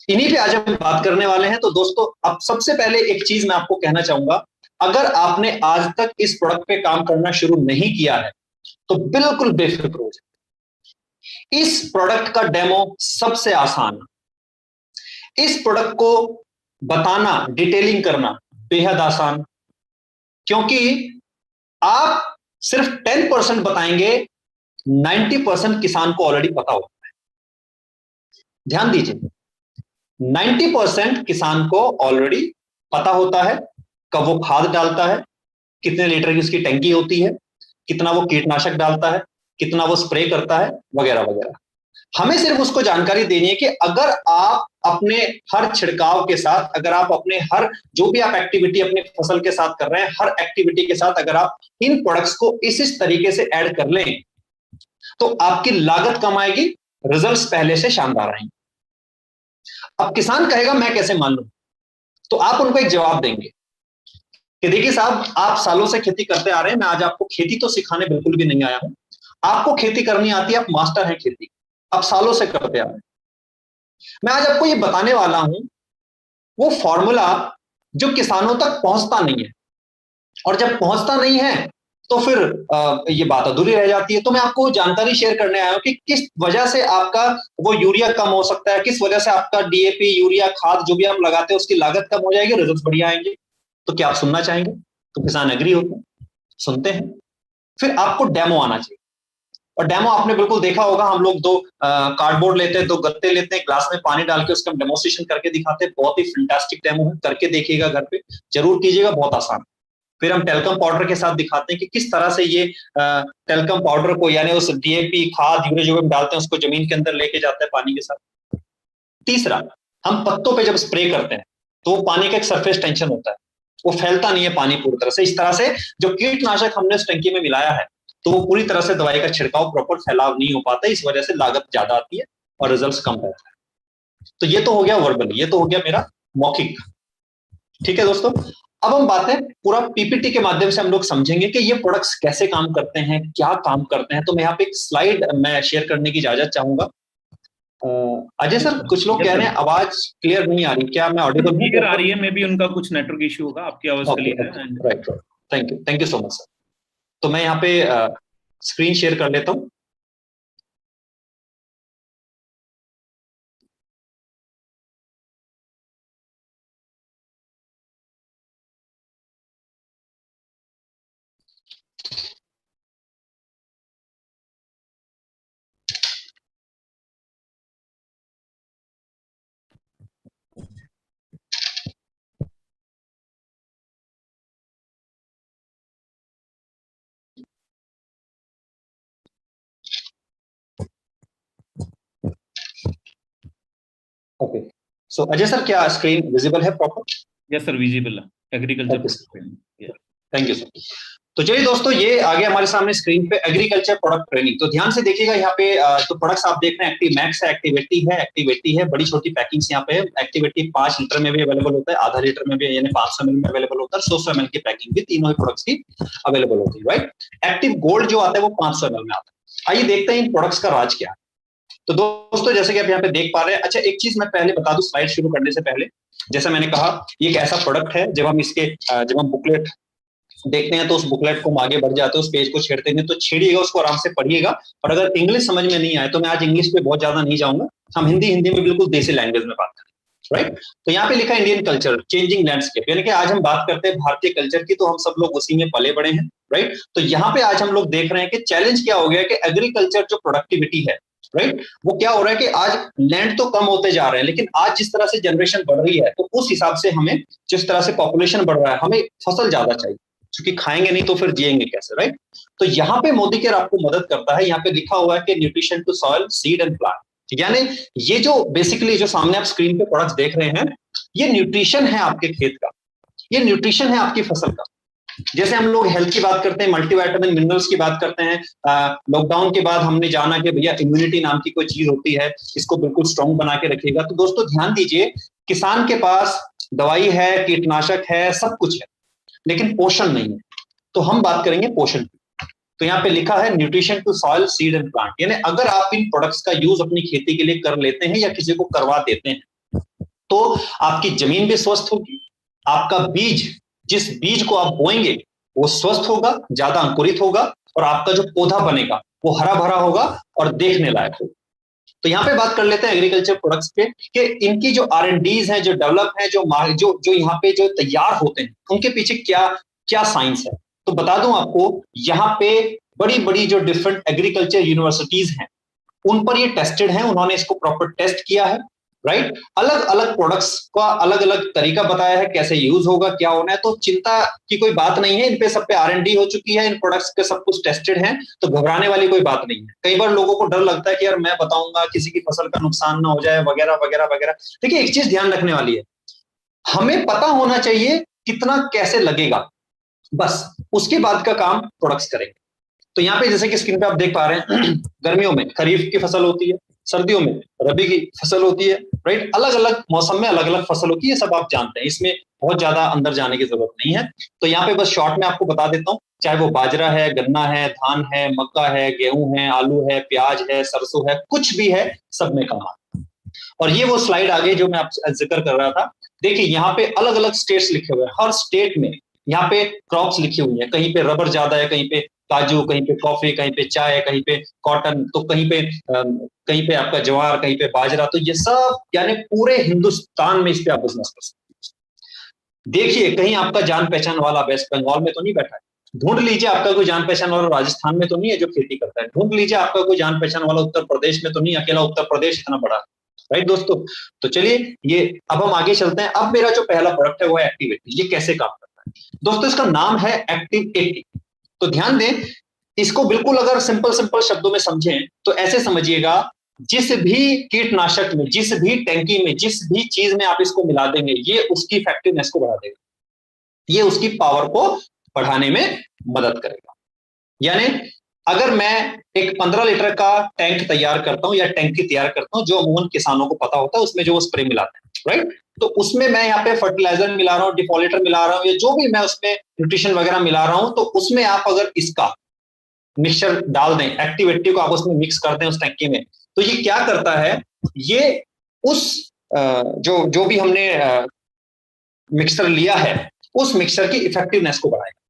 इन्हीं पे आज हम बात करने वाले हैं। तो दोस्तों, अब सबसे पहले एक चीज मैं आपको कहना चाहूंगा, अगर आपने आज तक इस प्रोडक्ट पे काम करना शुरू नहीं किया है तो बिल्कुल बेफिक्र हो जाए। इस प्रोडक्ट का डेमो सबसे आसान है। इस प्रोडक्ट को बताना, डिटेलिंग करना बेहद आसान, क्योंकि आप सिर्फ 10% बताएंगे, 90% किसान को ऑलरेडी पता होता है। ध्यान दीजिए, 90% किसान को ऑलरेडी पता होता है कब वो खाद डालता है, कितने लीटर की उसकी टंकी होती है, कितना वो कीटनाशक डालता है, कितना वो स्प्रे करता है, वगैरह वगैरह। हमें सिर्फ उसको जानकारी देनी है कि अगर आप अपने हर छिड़काव के साथ, अगर आप अपने हर जो भी आप एक्टिविटी अपनी फसल के साथ कर रहे हैं, हर एक्टिविटी के साथ अगर आप इन प्रोडक्ट्स को इस तरीके से ऐड कर लें तो आपकी लागत कम आएगी, रिजल्ट्स पहले से शानदार आएंगे। अब किसान कहेगा मैं कैसे मान लूं, तो आप उनको एक जवाब देंगे कि देखिए साहब, आप सालों से खेती करते आ रहे हैं, मैं आज आपको खेती तो सिखाने बिल्कुल भी नहीं आया हूं, आपको खेती करनी आती है, आप मास्टर हैं खेती, आप सालों से करते आ रहे हैं। मैं आज आपको ये बताने वाला हूं वो फॉर्मूला जो किसानों तक पहुंचता नहीं है, और जब पहुंचता नहीं है तो फिर ये बात अधूरी रह जाती है। तो मैं आपको जानकारी शेयर करने आया हूं कि किस वजह से आपका वो यूरिया कम हो सकता है, किस वजह से आपका डीएपी, यूरिया, खाद जो भी हम लगाते हैं उसकी लागत कम हो जाएगी, रिजल्ट बढ़िया आएंगे। तो क्या आप सुनना चाहेंगे? तो किसान एग्री होते हैं, सुनते हैं। फिर आपको डेमो आना चाहिए, और डेमो आपने बिल्कुल देखा होगा, हम लोग 2 कार्डबोर्ड लेते हैं, 2 गत्ते लेते हैं, ग्लास में पानी डाल के उसका हम डेमोस्ट्रेशन करके दिखाते हैं। बहुत ही फैंटास्टिक डेमो है, करके देखिएगा, घर पे जरूर कीजिएगा, बहुत आसान। फिर हम टेल्कम पाउडर के साथ दिखाते हैं कि किस तरह से ये टेल्कम पाउडर को, यानी उस डीएपी, खाद, यूरिया जो हम डालते हैं उसको जमीन के अंदर लेके जाते हैं पानी के साथ। तीसरा, हम पत्तों पे जब स्प्रे करते हैं तो वो पानी का एक सरफेस टेंशन होता है, वो फैलता नहीं है पानी पूरी तरह से। इस तरह से जो कीटनाशक हमने उस टंकी में मिलाया है तो वो पूरी तरह से दवाई का छिड़काव प्रॉपर फैलाव नहीं हो पाता, इस वजह से लागत ज्यादा आती है और रिजल्ट्स कम रहता है। तो ये तो हो गया वर्बल, ये तो हो गया मेरा मौखिक। ठीक है दोस्तों, अब हम बात है पूरा पीपीटी के माध्यम से हम लोग समझेंगे कि ये प्रोडक्ट्स कैसे काम करते हैं, क्या काम करते हैं। तो मैं यहाँ पे एक स्लाइड मैं शेयर करने की इजाजत चाहूंगा। अजय सर, कुछ लोग कह रहे हैं आवाज क्लियर नहीं आ रही, क्या मैं ऑडिबल हूँ? क्लियर आ रही है, मे बी उनका कुछ नेटवर्क इशू होगा, आपकी आवाज क्लियर है। Right, thank you so much sir. तो मैं यहाँ पे स्क्रीन शेयर कर लेता हूँ। ओके, सो अजय सर, क्या स्क्रीन विजिबल है प्रॉपर? यस सर, विजिबल है। एग्रीकल्चर। Thank you sir. तो चलिए दोस्तों, ये आ गया हमारे सामने स्क्रीन पे एग्रीकल्चर प्रोडक्ट ट्रेनिंग। तो ध्यान से देखिएगा, यहाँ पे तो प्रोडक्ट्स आप देख रहे हैं, एक्टिव मैक्स है, एक्टिवेटी है, बड़ी छोटी पैकिंग्स यहाँ पे है। एक्टिवेटी 5 लीटर में भी अवेलेबल होता है, आधा लीटर में भी, यानी 500 ml में अवेलेबल होता है, 100 ml की पैकिंग भी, तीनों ही प्रोडक्ट्स की अवेलेबल होती है, राइट। एक्टिव गोल्ड जो आता है वो 500 ml में आता है। आइए देखते हैं इन प्रोडक्ट्स का राज क्या है। तो दोस्तों, जैसे कि आप यहाँ पे देख पा रहे हैं, अच्छा एक चीज मैं पहले बता दूं स्लाइड शुरू करने से पहले, जैसा मैंने कहा, ये एक ऐसा प्रोडक्ट है, जब हम बुकलेट देखते हैं तो उस बुकलेट को हम आगे बढ़ जाते हैं, उस पेज को छेड़ते हैं, तो छेड़िएगा उसको, आराम से पढ़िएगा। और अगर इंग्लिश समझ में नहीं आए तो मैं आज इंग्लिश पे बहुत ज्यादा नहीं जाऊंगा, हम हिंदी में बिल्कुल देसी लैंग्वेज में बात करें, राइट। तो यहाँ पे लिखा है इंडियन कल्चर चेंजिंग लैंडस्केप, यानी कि आज हम बात करते हैं भारतीय कल्चर की, तो हम सब लोग उसी में पले बड़े हैं, राइट। तो यहाँ पे आज हम लोग देख रहे हैं कि चैलेंज क्या हो गया कि एग्रीकल्चर जो प्रोडक्टिविटी है, राइट, वो क्या हो रहा है कि आज लैंड तो कम होते जा रहे हैं, लेकिन आज जिस तरह से जनरेशन बढ़ रही है, तो उस हिसाब से हमें, जिस तरह से पॉपुलेशन बढ़ रहा है, हमें फसल ज्यादा चाहिए, क्योंकि खाएंगे नहीं तो फिर जिएंगे कैसे, राइट। तो यहाँ पे मोदी केयर आपको मदद करता है। यहाँ पे लिखा हुआ है कि nutrition to soil, seed and plant, यानी ये जो बेसिकली जो सामने आप स्क्रीन पे प्रोडक्ट्स देख रहे हैं, ये न्यूट्रिशन है आपके खेत का, ये न्यूट्रिशन है आपकी फसल का। जैसे हम लोग हेल्थ की बात करते हैं, मल्टीविटामिन मिनरल्स की बात करते हैं, लॉकडाउन के बाद हमने जाना कि भैया इम्यूनिटी नाम की कोई चीज होती है, इसको बिल्कुल स्ट्रांग बना के रखिएगा। तो दोस्तों ध्यान दीजिए, किसान के पास दवाई है, कीटनाशक है, सब कुछ है, लेकिन पोषण नहीं है। तो हम बात करेंगे पोषण की। तो यहाँ पे लिखा है nutrition to soil, seed and plant, यानी अगर आप इन प्रोडक्ट्स का यूज अपनी खेती के लिए कर लेते हैं या किसी को करवा देते हैं, तो आपकी जमीन भी स्वस्थ होगी, आपका बीज, जिस बीज को आप बोएंगे वो स्वस्थ होगा, ज्यादा अंकुरित होगा, और आपका जो पौधा बनेगा वो हरा भरा होगा और देखने लायक होगा। तो यहाँ पे बात कर लेते हैं एग्रीकल्चर प्रोडक्ट्स पे, कि इनकी जो R&Ds हैं, जो डेवलप हैं, जो यहाँ पे जो तैयार होते हैं, उनके पीछे क्या क्या साइंस है। तो बता दूं आपको, यहाँ पे बड़ी बड़ी जो डिफरेंट एग्रीकल्चर यूनिवर्सिटीज हैं, उन पर ये टेस्टेड है, उन्होंने इसको प्रॉपर टेस्ट किया है, राइट। अलग अलग प्रोडक्ट्स का अलग अलग तरीका बताया है, कैसे यूज होगा, क्या होना है। तो चिंता की कोई बात नहीं है, इन पे सब पे R&D हो चुकी है, इन प्रोडक्ट्स के सब कुछ टेस्टेड है, तो घबराने वाली कोई बात नहीं है। कई बार लोगों को डर लगता है कि यार मैं बताऊंगा किसी की फसल का नुकसान ना हो जाए, वगैरह वगैरह वगैरह। देखिए एक चीज ध्यान रखने वाली है, हमें पता होना चाहिए कितना कैसे लगेगा, बस उसके बाद का काम प्रोडक्ट्स करेंगे। तो यहाँ पे जैसे कि स्क्रीन पे आप देख पा रहे हैं, गर्मियों में खरीफ की फसल होती है, सर्दियों में रबी की फसल होती है, राइट। अलग अलग मौसम में अलग अलग फसल होती है, सब आप जानते हैं, इसमें बहुत ज्यादा अंदर जाने की जरूरत नहीं है। तो यहाँ पे बस शॉर्ट में आपको बता देता हूँ, चाहे वो बाजरा है, गन्ना है, धान है, मक्का है, गेहूं है, आलू है, प्याज है, सरसों है, कुछ भी है, सब में काम आता है। और ये वो स्लाइड आगे जो मैं आपसे जिक्र कर रहा था, देखिए यहाँ पे अलग अलग स्टेट्स लिखे हुए हैं, हर स्टेट में यहाँ पे क्रॉप्स लिखी हुई है, कहीं पे रबर ज्यादा है, कहीं पे काजू, कहीं पे कॉफी, कहीं पे चाय, कहीं पे कॉटन, तो कहीं पे आपका ज्वार, कहीं पे बाजरा। तो ये सब यानी पूरे हिंदुस्तान में इस पे आप बिजनेस कर सकते हैं। देखिए कहीं आपका जान पहचान वाला वेस्ट बंगाल में तो नहीं बैठा है, ढूंढ लीजिए आपका कोई जान पहचान वाला राजस्थान में तो नहीं है जो खेती करता है, ढूंढ लीजिए आपका कोई जान पहचान वाला उत्तर प्रदेश में तो नहीं, अकेला उत्तर प्रदेश इतना बड़ा है, राइट दोस्तों। तो चलिए ये अब हम आगे चलते हैं। अब मेरा जो पहला प्रोडक्ट है वो है एक्टिव80। ये कैसे काम करता है दोस्तों, इसका नाम है एक्टिव80। तो ध्यान दें, इसको बिल्कुल अगर सिंपल शब्दों में समझें तो ऐसे समझिएगा, जिस भी कीटनाशक में, जिस भी टैंकी में, जिस भी चीज में आप इसको मिला देंगे, ये उसकी इफेक्टिवनेस को बढ़ा देगा, ये उसकी पावर को बढ़ाने में मदद करेगा। यानी अगर मैं एक 15 लीटर का टैंक तैयार करता हूं या टैंकी तैयार करता हूं, जो अमूमन किसानों को पता होता है, उसमें जो वो स्प्रे मिलाते हैं, राइट? तो उसमें मैं यहाँ पे फर्टिलाइजर मिला रहा हूँ, डिफॉलिटर मिला रहा हूँ, या जो भी मैं उसमें न्यूट्रिशन वगैरह मिला रहा हूं, तो उसमें आप अगर इसका मिक्सचर डाल दें, एक्टिव को आप उसमें मिक्स कर दें उस टैंकी में, तो ये क्या करता है, ये उस जो भी हमने मिक्सचर लिया है, उस मिक्सचर की इफेक्टिवनेस को बढ़ाएगा,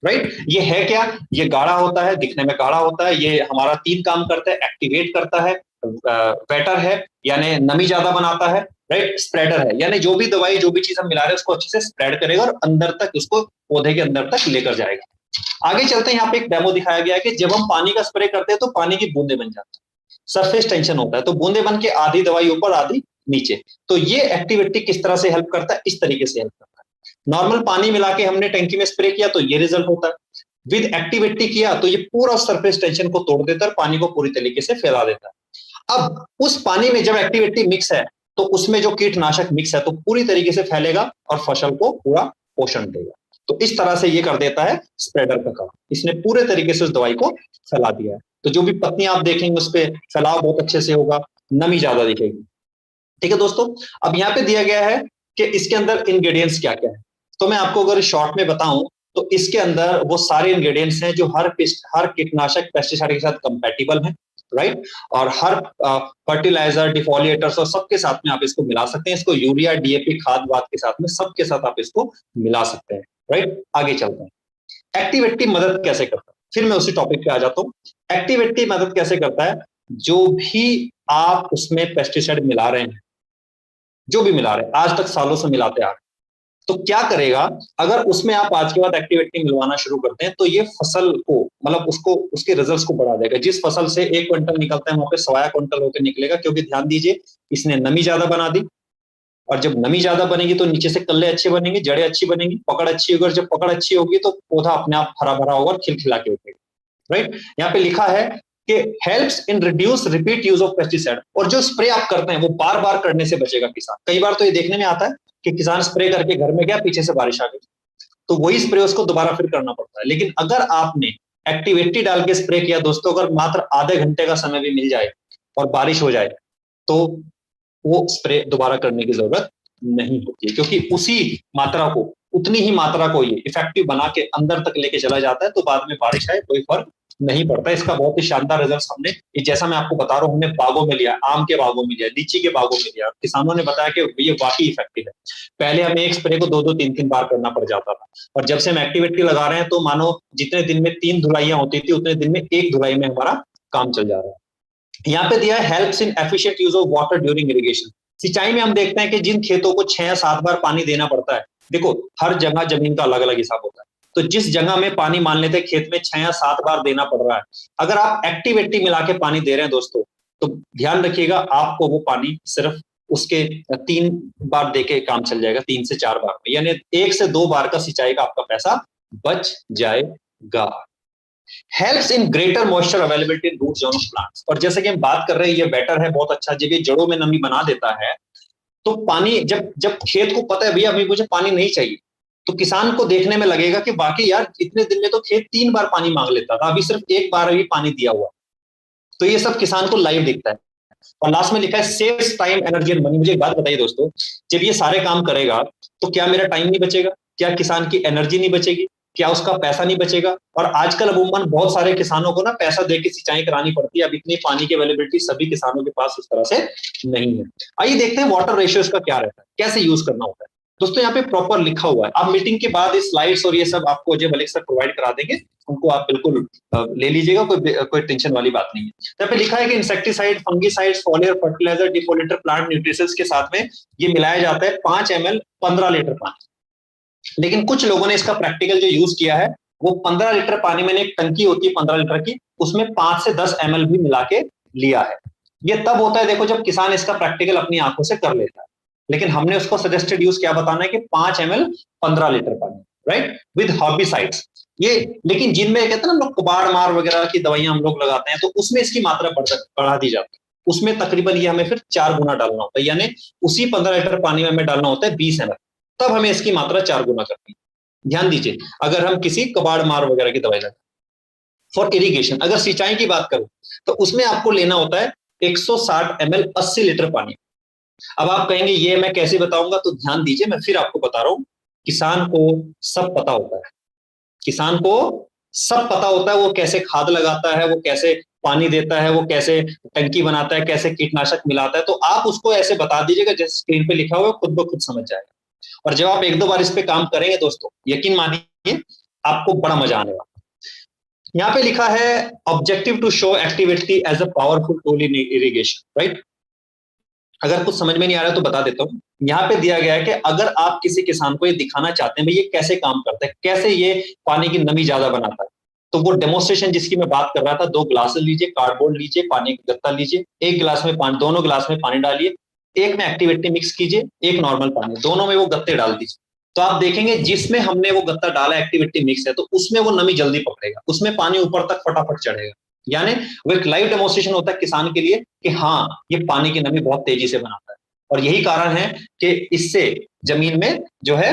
राइट? ये है क्या? ये गाढ़ा होता है, दिखने में गाढ़ा होता है, ये हमारा 3 काम करता है, एक्टिवेट करता है, वेटर है यानी नमी ज्यादा बनाता है, राइट? स्प्रेडर है यानी जो भी दवाई, जो भी चीज हम मिला रहे हैं उसको अच्छे से स्प्रेड करेगा और अंदर तक, उसको पौधे के अंदर तक लेकर जाएगा। आगे चलते हैं, यहाँ पे एक डेमो दिखाया गया है कि जब हम पानी का स्प्रे करते हैं तो पानी की बूंदे बन जाती है, सरफेस टेंशन होता है, तो बूंदे बन के आधी दवाई ऊपर आधी नीचे। तो ये एक्टिविटी किस तरह से हेल्प करता है? इस तरीके से हेल्प करता है। नॉर्मल पानी मिला के हमने टैंकी में स्प्रे किया तो ये रिजल्ट होता है, विद एक्टिविटी किया तो ये पूरा सरफेस टेंशन को तोड़ देता है, पानी को पूरी तरीके से फैला देता है। अब उस पानी में जब एक्टिविटी मिक्स है तो उसमें जो कीटनाशक मिक्स है तो पूरी तरीके से फैलेगा और फसल को पूरा पोषण देगा। तो इस तरह से ये कर देता है स्प्रेडर का काम, इसने पूरे तरीके से उस दवाई को फैला दिया है। तो जो भी पत्तियां आप देखेंगे उस पर फैलाव बहुत अच्छे से होगा, नमी ज्यादा दिखेगी। ठीक है दोस्तों, अब यहाँ पे दिया गया है कि इसके अंदर इंग्रेडिएंट्स क्या क्या है। तो मैं आपको अगर शॉर्ट में बताऊं तो इसके अंदर वो सारे इंग्रेडिएंट्स हैं जो हर कीटनाशक पेस्टिसाइड के साथ कंपैटिबल है, राइट? और हर फर्टिलाइजर, डिफोलिएटर्स और सबके साथ में आप इसको मिला सकते हैं। इसको यूरिया, डीएपी, खाद वाद के साथ में, सबके साथ आप इसको मिला सकते हैं, राइट? आगे चलते हैं, एक्टिविटी मदद कैसे करता है, फिर मैं उसी टॉपिक पे आ जाता हूँ। एक्टिविटी मदद कैसे करता है? जो भी आप उसमें पेस्टिसाइड मिला रहे हैं, जो भी मिला रहे हैं, आज तक सालों से मिलाते आ रहे हैं, तो क्या करेगा, अगर उसमें आप आज के बाद एक्टिविटी मिलवाना शुरू करते हैं तो ये फसल को, मतलब उसको, उसके रिजल्ट्स को बढ़ा देगा। जिस फसल से 1 क्विंटल निकलता है वहां पे 1.25 क्विंटल होकर निकलेगा, क्योंकि ध्यान दीजिए इसने नमी ज्यादा बना दी, और जब नमी ज्यादा बनेगी तो नीचे से कल्ले अच्छे बनेंगे, जड़ें अच्छी बनेंगी, पकड़ अच्छी होगी, और जब पकड़ अच्छी होगी तो पौधा अपने आप हरा भरा होगा और खिलखिला के उठेगा, राइट? यहाँ पे लिखा है कि helps in reduce repeat use of pesticide, और जो स्प्रे आप करते हैं वो बार बार करने से बचेगा किसान। कई बार तो ये देखने में आता है कि किसान स्प्रे करके घर में गया, पीछे से बारिश आ गई, तो वही स्प्रे उसको दोबारा फिर करना पड़ता है। लेकिन अगर आपने एक्टिविटी डाल के स्प्रे किया दोस्तों, अगर मात्र आधे घंटे का समय भी मिल जाए और बारिश हो जाए तो वो स्प्रे दोबारा करने की जरूरत नहीं होती है, क्योंकि उसी मात्रा को, उतनी ही मात्रा को ये इफेक्टिव बना के अंदर तक लेके चला जाता है, तो बाद में बारिश आए कोई फर्क नहीं पड़ता। इसका बहुत ही शानदार रिजल्ट हमने, जैसा मैं आपको बता रहा हूँ, हमने बागों में लिया, आम के बागों में लिया, लीची के बागों में लिया, किसानों ने बताया कि ये वाकई इफेक्टिव है। पहले हमें एक स्प्रे को 2-2, 3-3 बार करना पड़ जाता था, और जब से हम एक्टिविटी लगा रहे हैं तो मानो जितने दिन में 3 धुलाइयां होती थी उतने दिन में 1 धुलाई में हमारा काम चल जा रहा है। यहाँ पे दिया है helps in efficient use of water during irrigation. सिंचाई में हम देखते हैं कि जिन खेतों को 6 या 7 बार पानी देना पड़ता है, देखो हर जगह जमीन का अलग अलग हिसाब होता है, तो जिस जगह में पानी मान लेते हैं खेत में 6 या 7 बार देना पड़ रहा है, अगर आप एक्टिविटी मिला के पानी दे रहे हैं दोस्तों, तो ध्यान रखिएगा आपको वो पानी सिर्फ उसके 3 बार देके काम चल जाएगा, 3 से 4 बार में, यानी 1 से 2 बार का सिंचाई का आपका पैसा बच जाएगा। Helps in greater moisture availability in root zone of plants, और जैसे कि हम बात कर रहे हैं ये बेटर है, बहुत अच्छा, जब ये जड़ों में नमी बना देता है तो पानी, जब खेत को पता है भैया अभी मुझे पानी नहीं चाहिए, तो किसान को देखने में लगेगा कि बाकी यार इतने दिन में तो खेत 3 बार पानी मांग लेता था, अभी सिर्फ 1 बार अभी पानी दिया हुआ। तो ये सब किसान को लाइव दिखता है। और लास्ट में लिखा है saves time, energy and money. मुझे एक बात बताइए दोस्तों, जब ये सारे काम करेगा तो क्या मेरा टाइम नहीं बचेगा? क्या किसान की एनर्जी नहीं बचेगी? क्या उसका पैसा नहीं बचेगा? और आजकल अमूमन बहुत सारे किसानों को ना पैसा दे के सिंचाई करानी पड़ती है, अब इतनी पानी की अवेलेबिलिटी सभी किसानों के पास उस तरह से नहीं है। आइए देखते हैं वाटर रेशियोज का क्या रहता है, कैसे यूज करना होता है। दोस्तों यहाँ पे प्रॉपर लिखा हुआ है, आप मीटिंग के बाद इस स्लाइड्स और ये सब आपको अजय मलिक सर प्रोवाइड करा देंगे, उनको आप बिल्कुल ले लीजिएगा, कोई टेंशन वाली बात नहीं है। यहाँ पे लिखा है कि insecticide, fungicide, foliar, fertiliser, defoliator, plant nutritions के साथ में ये मिलाया जाता है 5 ml 15 लीटर पानी। लेकिन कुछ लोगों ने इसका प्रैक्टिकल जो यूज किया है वो 15 लीटर पानी में, एक टंकी होती है 15 लीटर की, उसमें 5 से 10 ml भी मिला के लिया है। ये तब होता है देखो जब किसान इसका प्रैक्टिकल अपनी आंखों से कर लेता है, लेकिन हमने उसको सजेस्टेड यूज क्या बताना है कि 5 ml 15 लीटर पानी, राइट, विद हर्बिसाइड्स। ये लेकिन जिनमें कहते हैं ना हम लोग कबाड़ मार वगैरह की दवाइयां हम लोग लगाते हैं, तो उसमें इसकी मात्रा बढ़ा दी जाती है, उसमें तकरीबन ये हमें फिर 4 गुना डालना होता है, यानी उसी 15 लीटर पानी में हमें डालना होता है 20 ml, तब हमें इसकी मात्रा 4 गुना करनी है। ध्यान दीजिए, अगर हम किसी कबाड़ मार वगैरह की दवाई लगाते, फॉर इरिगेशन, अगर सिंचाई की बात करूं तो उसमें आपको लेना होता है 160 ml 80 लीटर पानी। अब आप कहेंगे ये मैं कैसे बताऊंगा, तो ध्यान दीजिए, मैं फिर आपको बता रहा हूं, किसान को सब पता होता है, किसान को सब पता होता है, वो कैसे खाद लगाता है, वो कैसे पानी देता है, वो कैसे टंकी बनाता है, कैसे कीटनाशक मिलाता है। तो आप उसको ऐसे बता दीजिएगा जैसे स्क्रीन पे लिखा हुआ है, खुद ब खुद समझ जाएगा। और जब आप एक दो बार इस पे काम करेंगे दोस्तों, यकीन मानिए आपको बड़ा मजा आने वाला। यहाँ पे लिखा है objective to show activity as a powerful tool in irrigation, right. अगर कुछ समझ में नहीं आ रहा है तो बता देता हूँ। यहाँ पे दिया गया है कि अगर आप किसी किसान को ये दिखाना चाहते हैं भाई ये कैसे काम करता है, कैसे ये पानी की नमी ज्यादा बनाता है, तो वो डेमोन्स्ट्रेशन जिसकी मैं बात कर रहा था, 2 ग्लास लीजिए, कार्डबोर्ड लीजिए, पानी का गत्ता लीजिए, एक गिलास में पानी, दोनों गिलास में पानी डालिए, एक में एक्टिविटी मिक्स कीजिए, एक नॉर्मल पानी, दोनों में वो गत्ते डाल दीजिए। तो आप देखेंगे जिसमें हमने वो गत्ता डाला एक्टिविटी मिक्स है, तो उसमें वो नमी जल्दी पकड़ेगा, उसमें पानी ऊपर तक फटाफट चढ़ेगा। यानी वो एक लाइव डेमोन्स्ट्रेशन होता है किसान के लिए कि हाँ ये पानी की नमी बहुत तेजी से बनाता है। और यही कारण है कि इससे जमीन में जो है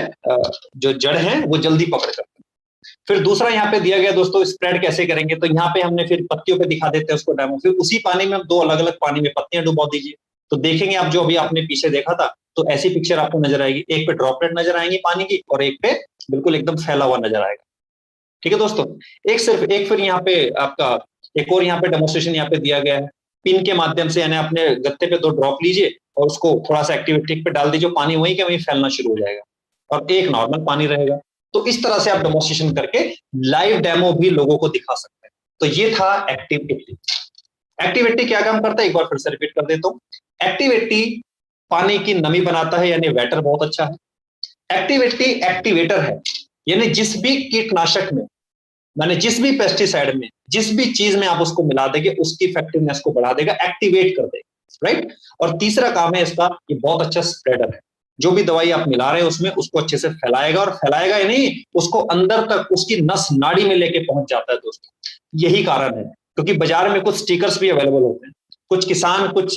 जो जड़ है वो जल्दी पकड़ करते हैं। फिर दूसरा यहाँ पे दिया गया दोस्तों, स्प्रेड कैसे करेंगे, तो यहाँ पे हमने फिर पत्तियों पे दिखा देते हैं उसको डेमो। फिर उसी पानी में हम 2 अलग अलग पानी में पत्तियां डुबो दीजिए, तो देखेंगे आप जो अभी आपने पीछे देखा था, तो ऐसी पिक्चर आपको नजर आएगी, एक पे ड्रॉपलेट नजर आएंगी पानी की और एक पे बिल्कुल एकदम फैला हुआ नजर आएगा। ठीक है दोस्तों, एक फिर यहाँ पे आपका एक और यहाँ पे डेमोन्स्ट्रेशन यहाँ पे दिया गया है, पिन के माध्यम से, यानी अपने गत्ते पे 2 ड्रॉप लीजिए और उसको थोड़ा सा एक्टिविटी पे डाल दीजिए, पानी वहीं के वहीं फैलना शुरू हो जाएगा और एक नॉर्मल पानी रहेगा। तो इस तरह से आप डेमोन्स्ट्रेशन करके लाइव डेमो भी लोगों को दिखा सकते हैं। तो ये था एक्टिविटी। एक्टिविटी क्या काम करता है, एक बार फिर से रिपीट कर देता हूँ। एक्टिविटी पानी की नमी बनाता है, यानी वेटर बहुत अच्छा है। एक्टिविटी एक्टिवेटर है, यानी जिस भी कीटनाशक में, माने जिस भी पेस्टिसाइड में, जिस भी चीज में आप उसको मिला देंगे उसकी इफेक्टिवनेस को बढ़ा देगा, एक्टिवेट कर देगा, राइट। और तीसरा काम है इसका, ये बहुत अच्छा स्प्रेडर है, जो भी दवाई आप मिला रहे हैं उसमें उसको अच्छे से फैलाएगा, और फैलाएगा ही नहीं, उसको अंदर तक उसकी नस नाड़ी में लेके पहुंच जाता है दोस्तों। यही कारण है, क्योंकि बाजार में कुछ स्टिकर्स भी अवेलेबल होते हैं। कुछ किसान कुछ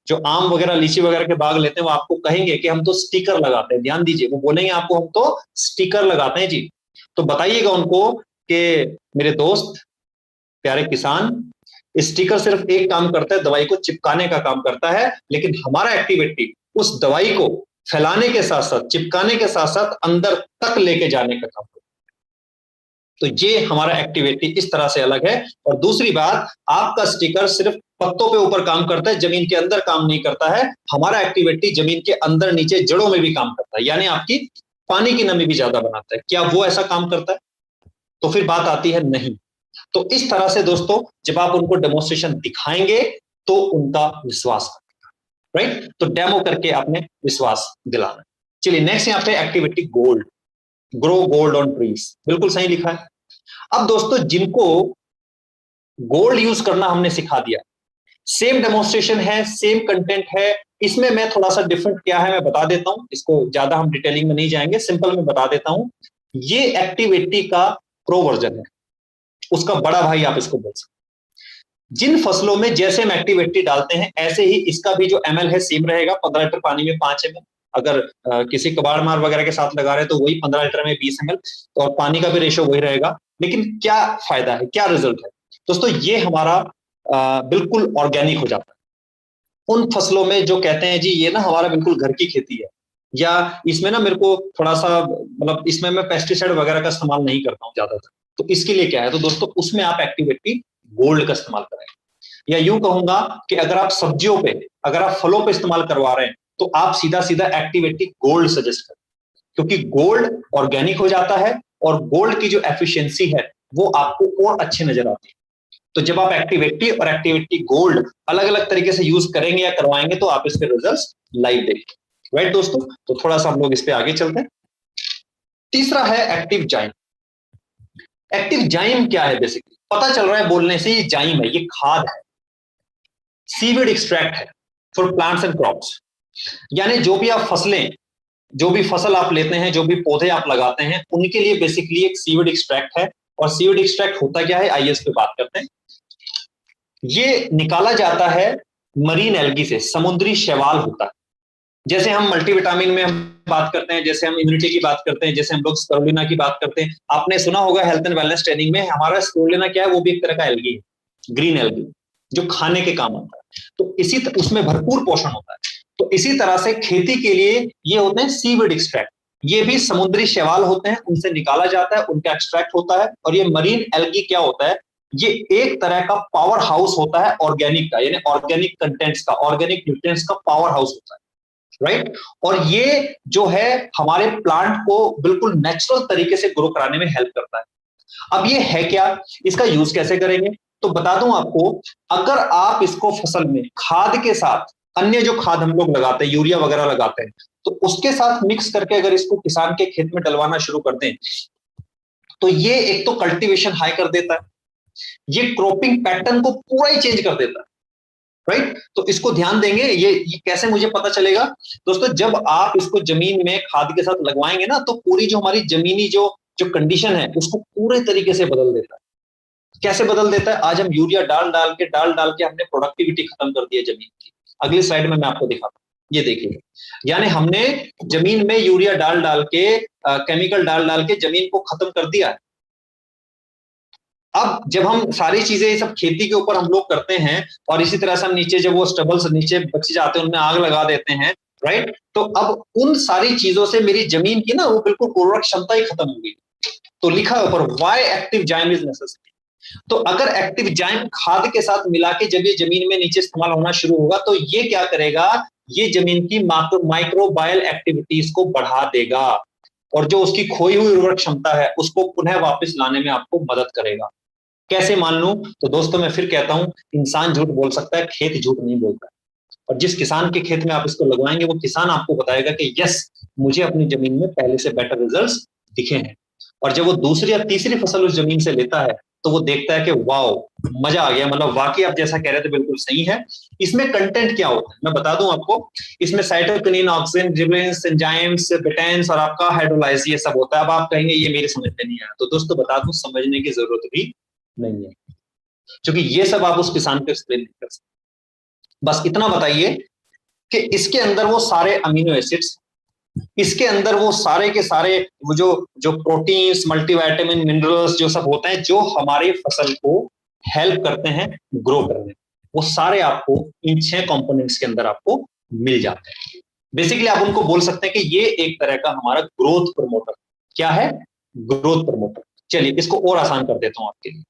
जो आम वगैरह लीची वगैरह के बाग लेते हैं, वो आपको कहेंगे कि हम तो स्टिकर लगाते हैं, ध्यान दीजिए, वो बोलेंगे आपको हम तो स्टिकर लगाते हैं जी। तो बताइएगा उनको कि मेरे दोस्त प्यारे किसान, स्टिकर सिर्फ एक काम करता है, दवाई को चिपकाने का काम करता है, लेकिन हमारा एक्टिविटी उस दवाई को फैलाने के साथ साथ, चिपकाने के साथ साथ अंदर तक लेके जाने का काम करता है। तो ये हमारा एक्टिविटी इस तरह से अलग है। और दूसरी बात, आपका स्टिकर सिर्फ पत्तों पे ऊपर काम करता है, जमीन के अंदर काम नहीं करता है। हमारा एक्टिविटी जमीन के अंदर नीचे जड़ों में भी काम करता है, यानी आपकी पानी की नमी भी ज्यादा बनाता है। क्या वो ऐसा काम करता है? तो फिर बात आती है नहीं। तो इस तरह से दोस्तों जब आप उनको डेमोन्स्ट्रेशन दिखाएंगे तो उनका विश्वास करेगा, राइट। तो डेमो करके आपने विश्वास दिलाना। चलिए नेक्स्ट यहाँ पे activity gold, grow gold on trees, बिल्कुल सही लिखा है। अब दोस्तों जिनको गोल्ड यूज करना हमने सिखा दिया, सेम डेमोन्स्ट्रेशन है, सेम कंटेंट है, इसमें मैं थोड़ा सा डिफरेंट क्या है मैं बता देता हूं, इसको ज्यादा हम डिटेलिंग में नहीं जाएंगे, सिंपल में बता देता हूं। ये एक्टिविटी का प्रो वर्जन है, उसका बड़ा भाई आप इसको बोल सकते हैं। जिन फसलों में जैसे हम एक्टिविटी डालते हैं ऐसे ही इसका भी जो एमएल है सेम रहेगा, 15 लीटर पानी में 5 ml। अगर किसी कबाड़ मार वगैरह के साथ लगा रहे हैं तो वही 15 लीटर में 20 ml, तो और पानी का भी रेशो वही रहेगा। लेकिन क्या फायदा है, क्या रिजल्ट है दोस्तों, ये हमारा बिल्कुल ऑर्गेनिक हो जाता है। उन फसलों में जो कहते हैं जी ये ना हमारा बिल्कुल घर की खेती है, या इसमें ना मेरे को थोड़ा सा मतलब इसमें मैं पेस्टिसाइड वगैरह का इस्तेमाल नहीं करता हूँ ज्यादातर, तो इसके लिए क्या है, तो दोस्तों उसमें आप एक्टिविटी गोल्ड का इस्तेमाल करें। या यूं कहूंगा कि अगर आप सब्जियों पे, अगर आप फलों पे इस्तेमाल करवा रहे हैं तो आप सीधा सीधा एक्टिविटी गोल्ड सजेस्ट करें, क्योंकि गोल्ड ऑर्गेनिक हो जाता है और गोल्ड की जो एफिशिएंसी है वो आपको और अच्छी नजर आती है। तो जब आप एक्टिविटी और एक्टिविटी गोल्ड अलग अलग तरीके से यूज करेंगे या करवाएंगे तो आप इसके रिजल्ट्स लाइव देखेंगे, राइट दोस्तों। तो थोड़ा सा हम लोग इस पे आगे चलते हैं। तीसरा है एक्टिव जाइम। एक्टिव जाइम क्या है, बेसिकली पता चल रहा है बोलने से, ये जाइम है, ये खाद है, सीविड एक्सट्रैक्ट है फॉर प्लांट्स एंड क्रॉप्स। यानी जो भी आप फसलें, जो भी फसल आप लेते हैं, जो भी पौधे आप लगाते हैं, उनके लिए बेसिकली एक सीविड एक्सट्रैक्ट है। और सीविड एक्सट्रैक्ट होता क्या है, आइए इस पे बात करते हैं। ये निकाला जाता है मरीन एल्गी से, समुद्री शैवाल होता है, जैसे हम मल्टीविटामिन में हम बात करते हैं, जैसे हम इम्यूनिटी की बात करते हैं, जैसे हम लोग स्पिरुलिना की बात करते हैं। आपने सुना होगा हेल्थ एंड वेलनेस ट्रेनिंग में, हमारा स्पिरुलिना क्या है, वो भी एक तरह का एल्गी है, ग्रीन एल्गी, जो खाने के काम आता है। तो उसमें भरपूर पोषण होता है। तो इसी तरह से खेती के लिए ये होते हैं सीवीड एक्सट्रैक्ट, ये भी समुद्री शैवाल होते हैं, उनसे निकाला जाता है, उनका एक्सट्रैक्ट होता है। और ये मरीन एल्गी क्या होता है, ये एक तरह का पावर हाउस होता है ऑर्गेनिक का, यानी ऑर्गेनिक कंटेंट्स का, ऑर्गेनिक न्यूट्रिएंट्स का पावर हाउस होता है, राइट। और ये जो है हमारे प्लांट को बिल्कुल नेचुरल तरीके से ग्रो कराने में हेल्प करता है। अब ये है क्या, इसका यूज कैसे करेंगे, तो बता दूं आपको, अगर आप इसको फसल में खाद के साथ, अन्य जो खाद हम लोग लगाते हैं, यूरिया वगैरह लगाते हैं, तो उसके साथ मिक्स करके अगर इसको किसान के खेत में डलवाना शुरू कर दें, तो ये एक तो कल्टीवेशन हाई कर देता है, ये क्रॉपिंग पैटर्न को पूरा ही चेंज कर देता है, राइट। तो इसको ध्यान देंगे। ये कैसे मुझे पता चलेगा दोस्तों, जब आप इसको जमीन में खाद के साथ लगवाएंगे ना, तो पूरी जो हमारी जमीनी जो कंडीशन है उसको पूरे तरीके से बदल देता है। कैसे बदल देता है, आज हम यूरिया डाल डाल के हमने प्रोडक्टिविटी खत्म कर दी है जमीन की। अगली स्लाइड में मैं आपको दिखाता हूं, ये देखिए, यानी हमने जमीन में यूरिया डाल के केमिकल डाल के जमीन को खत्म कर दिया है। अब जब हम सारी चीजें सब खेती के ऊपर हम लोग करते हैं, और इसी तरह से हम नीचे जब वो स्टबल्स नीचे बच जाते हैं उनमें आग लगा देते हैं, राइट। तो अब उन सारी चीजों से मेरी जमीन की ना वो बिल्कुल उर्वरक क्षमता ही खत्म हो गई। तो लिखा है ऊपर, व्हाई एक्टिव जाइम इज नेसेसरी। तो अगर एक्टिव जाइम खाद के साथ मिला के जब ये जमीन में नीचे इस्तेमाल होना शुरू होगा, तो ये क्या करेगा, ये जमीन की माइक्रोबायल एक्टिविटीज को बढ़ा देगा, और जो उसकी खोई हुई उर्वरक क्षमता है उसको पुनः वापस लाने में आपको मदद करेगा। कैसे मान लूं, तो दोस्तों मैं फिर कहता हूं, इंसान झूठ बोल सकता है, खेत झूठ नहीं बोलता। और जिस किसान के खेत में आप इसको लगवाएंगे, वो किसान आपको बताएगा कि यस, मुझे अपनी जमीन में पहले से बेटर रिजल्ट्स दिखे हैं। और जब वो दूसरी या तीसरी फसल उस जमीन से लेता है, तो वो देखता है कि वाओ, मजा आ गया, मतलब वाकई आप जैसा कह रहे थे बिल्कुल सही है। इसमें कंटेंट क्या होता है मैं बता दूं आपको, इसमें साइटोकिनिन, ऑक्सिन, जिबरेंस, एंजाइम्स, बेटेंस और आपका हाइड्रोलाइज, ये सब होता है। अब आप कहेंगे ये मेरे समझ में नहीं आया, तो दोस्तों बता दूं, समझने की जरूरत भी नहीं है, क्योंकि ये सब आप उस किसान को एक्सप्लेन नहीं कर सकते। बस इतना बताइए कि इसके अंदर वो सारे अमीनो एसिड्स, इसके अंदर वो सारे के सारे वो जो प्रोटीन्स, मल्टीविटामिन, मिनरल्स जो सब होते हैं, जो हमारे फसल को हेल्प करते हैं ग्रो करने में, वो सारे आपको इन 6 कंपोनेंट्स के अंदर आपको मिल जाते हैं। बेसिकली आप उनको बोल सकते हैं कि ये एक तरह का हमारा ग्रोथ प्रमोटर। क्या है? Growth promoter. चलिए इसको और आसान कर देता हूं आपके लिए।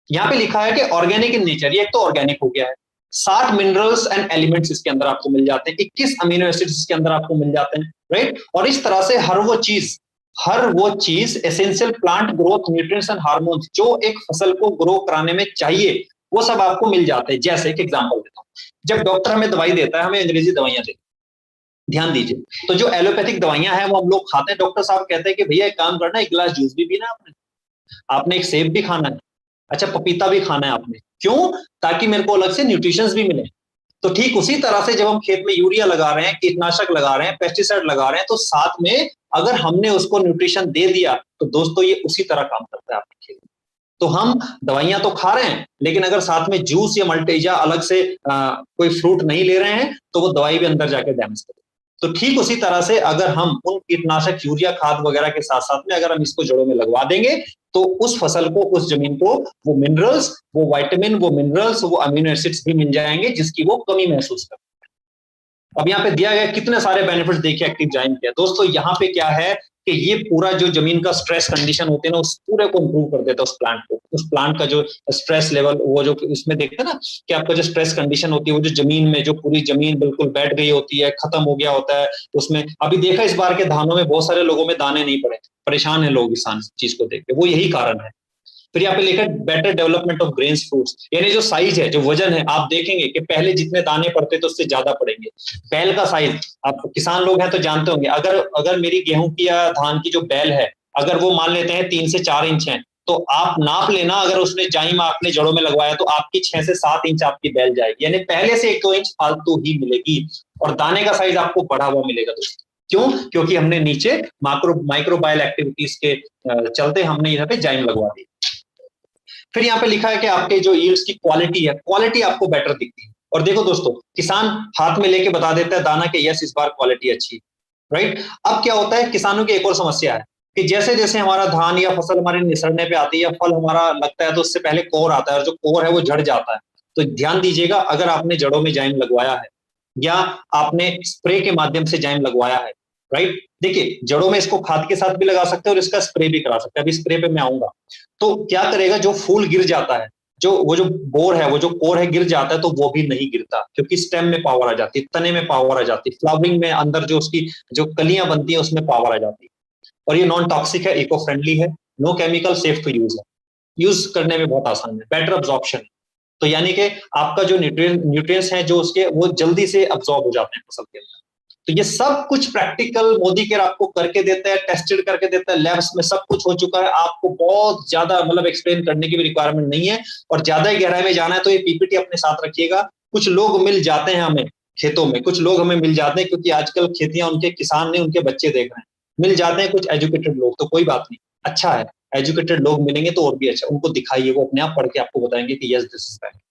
यहां पे लिखा है कि ऑर्गेनिक इन नेचर, ये एक तो ऑर्गेनिक हो गया है। 60 मिनरल्स एंड एलिमेंट्स इसके अंदर आपको मिल जाते हैं, 21 अमीनो एसिड्स इसके अंदर आपको मिल जाते हैं, राइट। और इस तरह से हर वो चीज essential plant growth nutrients and hormones जो एक फसल को ग्रो कराने में चाहिए, वो सब आपको मिल जाते हैं। जैसे एक एग्जांपल देता हूं, जब डॉक्टर हमें दवाई देता है, हमें अंग्रेजी दवाइयां देता है, ध्यान दीजिए। तो जो एलोपैथिक दवाइयां हैं वो हम लोग खाते हैं, डॉक्टर साहब कहते हैं कि भैया एक काम करना, एक गिलास जूस भी पीना आपने एक सेब भी खाना है, अच्छा पपीता भी खाना है आपने, क्यों? ताकि मेरे को अलग से न्यूट्रिशंस भी मिले। तो ठीक उसी तरह से जब हम खेत में यूरिया लगा रहे हैं, कीटनाशक लगा रहे हैं, पेस्टिसाइड लगा रहे हैं, तो साथ में अगर हमने उसको न्यूट्रिशन दे दिया, तो दोस्तों ये उसी तरह काम करता है आपके खेत में। तो हम दवाइयां तो खा रहे हैं, लेकिन अगर साथ में जूस या मल्टीजा अलग से कोई फ्रूट नहीं ले रहे हैं, तो वो दवाई भी अंदर जाके डैमेज करेगी। तो ठीक उसी तरह से अगर हम उन कीटनाशक, यूरिया खाद वगैरह के साथ साथ में अगर हम इसको जड़ों में लगवा देंगे, तो उस फसल को, उस जमीन को वो मिनरल्स, वो विटामिन, वो मिनरल्स, वो अमीनो एसिड्स भी मिल जाएंगे जिसकी वो कमी महसूस करते हैं। अब यहाँ पे दिया गया कितने सारे बेनिफिट्स देखिए एक्टिव जाइम के। दोस्तों यहाँ पे क्या है कि ये पूरा जो जमीन का स्ट्रेस कंडीशन होते हैं ना, उस पूरे को इंप्रूव कर देता है उस प्लांट को। उस प्लांट का जो स्ट्रेस लेवल, वो जो इसमें देखते हैं ना कि आपका जो स्ट्रेस कंडीशन होती है, वो जो जमीन में, जो पूरी जमीन बिल्कुल बैठ गई होती है, खत्म हो गया होता है उसमें। अभी देखा इस बार के धानों में बहुत सारे लोगों में दाने नहीं पड़े, परेशान है लोग इस चीज को देख के, वो यही कारण है। फिर यहाँ पे लिखा है better development of grains, fruits, यानी जो साइज है, जो वजन है, आप देखेंगे कि पहले जितने दाने पड़ते थे उससे ज्यादा पड़ेंगे। बैल का साइज, आप किसान लोग हैं तो जानते होंगे, अगर मेरी गेहूं की या धान की जो बैल है, अगर वो मान लेते हैं 3 से 4 इंच है, तो आप नाप लेना, अगर उसने जाइम आपने जड़ों में लगवाया तो आपकी 6 से 7 इंच आपकी बैल जाएगी, यानी पहले से 1-2 इंच फालतू ही मिलेगी। और दाने का साइज आपको बढ़ा हुआ मिलेगा दोस्तों। क्यों? क्योंकि हमने नीचे माइक्रोबायल एक्टिविटीज के चलते हमने यहाँ पे जाइम लगवा दी। फिर यहाँ पे लिखा है कि आपके जो यील्ड्स की क्वालिटी है, क्वालिटी आपको बेटर दिखती है। और देखो दोस्तों, किसान हाथ में लेके बता देता है दाना के यस इस बार क्वालिटी अच्छी, राइट। अब क्या होता है, किसानों की एक और समस्या है कि जैसे जैसे हमारा धान या फसल हमारे निसरने पे आती है या फल हमारा लगता है, तो उससे पहले कोर आता है, और जो कोर है वो झड़ जाता है। तो ध्यान दीजिएगा, अगर आपने जड़ों में जाइम लगवाया है या आपने स्प्रे के माध्यम से जाइम लगवाया है, राइट। देखिए, जड़ों में इसको खाद के साथ भी लगा सकते हैं और इसका स्प्रे भी करा सकते हैं। अभी स्प्रे पे मैं आऊंगा। तो क्या करेगा, जो फूल गिर जाता है, वो जो बोर है, वो जो कोर है गिर जाता है, तो वो भी नहीं गिरता, क्योंकि स्टेम में पावर आ जाती है, तने में पावर आ जाती है, फ्लावरिंग में अंदर जो उसकी जो कलियां बनती है उसमें पावर आ जाती है। और ये नॉन टॉक्सिक है, इको फ्रेंडली है, no chemical, safe to use है, यूज करने में बहुत आसान है, बेटर अब्जॉर्प्शन। तो यानी कि आपका जो न्यूट्रिएंट्स हैं जो उसके, वो जल्दी से अब्सॉर्ब हो जाते हैं फसल के अंदर। तो ये सब कुछ प्रैक्टिकल मोदी केयर आपको करके देता है, टेस्टेड करके देता है, लैब्स में सब कुछ हो चुका है। आपको बहुत ज्यादा मतलब एक्सप्लेन करने की भी रिक्वायरमेंट नहीं है, और ज्यादा ही गहराई में जाना है तो ये पीपीटी अपने साथ रखिएगा। कुछ लोग मिल जाते हैं हमें खेतों में, कुछ लोग हमें मिल जाते हैं, क्योंकि आजकल खेतियां उनके किसान नहीं, उनके बच्चे देख रहे हैं। मिल जाते हैं कुछ एजुकेटेड लोग, तो कोई बात नहीं, अच्छा है, एजुकेटेड लोग मिलेंगे तो और भी अच्छा। उनको दिखाइए, वो अपने आप पढ़ के आपको बताएंगे कि yes this is that,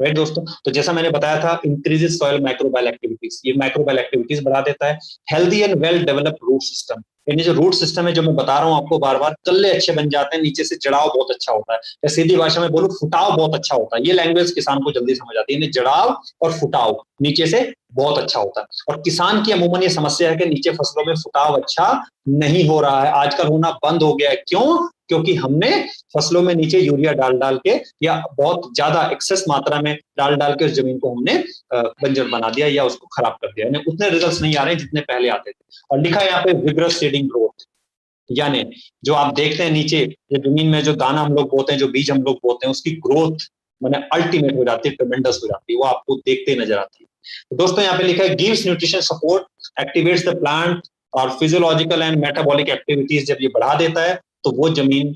right दोस्तों। तो जैसा मैंने बताया था, इंक्रीजेस सॉइल माइक्रोबायल एक्टिविटीज, ये माइक्रोबायल एक्टिविटीज बढ़ा देता है। Healthy and well developed root system, यानी जो रूट सिस्टम है, जो मैं बता रहा हूँ आपको बार बार, कल्ले अच्छे बन जाते हैं, नीचे से जड़ाव बहुत अच्छा होता है, या सीधी भाषा में बोलूं फुटाव बहुत अच्छा होता है। ये लैंग्वेज किसान को जल्दी समझ आती है, यानी जड़ाव और फुटाव नीचे से बहुत अच्छा होता है। और किसान की अमूमन ये समस्या है कि नीचे फसलों में फुटाव अच्छा नहीं हो रहा है, आजकल होना बंद हो गया है। क्यों? क्योंकि हमने फसलों में नीचे यूरिया डाल डाल के, या बहुत ज्यादा एक्सेस मात्रा में डाल डाल के उस जमीन को हमने बंजर बना दिया या उसको खराब कर दिया, यानी उतने रिजल्ट्स नहीं आ रहे जितने पहले आते थे। और लिखा है यहाँ पे विग्रस सीडिंग ग्रोथ, यानी जो आप देखते हैं नीचे जमीन में जो दाना हम लोग बोते हैं, जो बीज हम लोग बोते हैं, उसकी ग्रोथ मैंने अल्टीमेट हो जाती है, ट्रेमेंडस हो जाती है, वो आपको देखते ही नजर आती है। तो दोस्तों यहाँ पे लिखा है gives nutrition support, activates the plant और फिजियोलॉजिकल एंड मेटाबॉलिक एक्टिविटीज। जब ये बढ़ा देता है तो वो जमीन,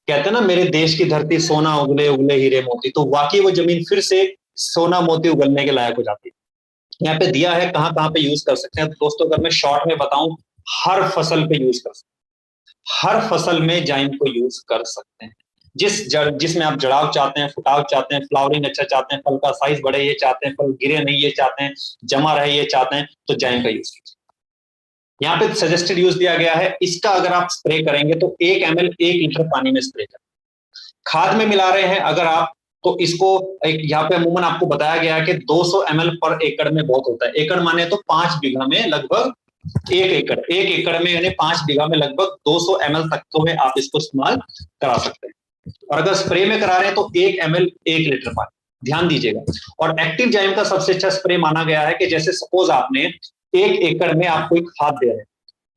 कहते हैं ना मेरे देश की धरती सोना उगले उगले हीरे मोती, तो वाकई वो जमीन फिर से सोना मोती उगलने के लायक हो जाती है। यहाँ पे दिया है कहाँ कहाँ पे यूज कर सकते हैं। तो दोस्तों अगर मैं शॉर्ट में बताऊं, हर फसल पे यूज कर सकते हैं, हर फसल में जाइम को यूज कर सकते हैं। जिसमें आप जड़ाव चाहते हैं, फुटाव चाहते हैं, फ्लावरिंग अच्छा चाहते हैं, फल का साइज बढ़े ये चाहते हैं, फल गिरे नहीं ये चाहते हैं, जमा रहे ये चाहते हैं, तो जाइम का यूज कीजिए। यहाँ पे सजेस्टेड यूज दिया गया है, इसका अगर आप स्प्रे करेंगे तो 1 ml 1 लीटर पानी में स्प्रे करें। खाद में मिला रहे हैं अगर आप, तो इसको यहाँ पे अमूमन आपको बताया गया है कि 200 ml पर एकड़ में बहुत होता है। एकड़ माने तो 5 बीघा में लगभग 1 एकड़ में यानी 5 बीघा में लगभग 200 ml तक तो में आप इसको इस्तेमाल करा सकते हैं। और अगर स्प्रे में करा रहे हैं तो 1 ml 1 लीटर पानी, ध्यान दीजिएगा। और एक्टिव जाइम का सबसे अच्छा स्प्रे माना गया है कि जैसे सपोज आपने 1 एकड़ में आप कोई खाद दे रहे हैं,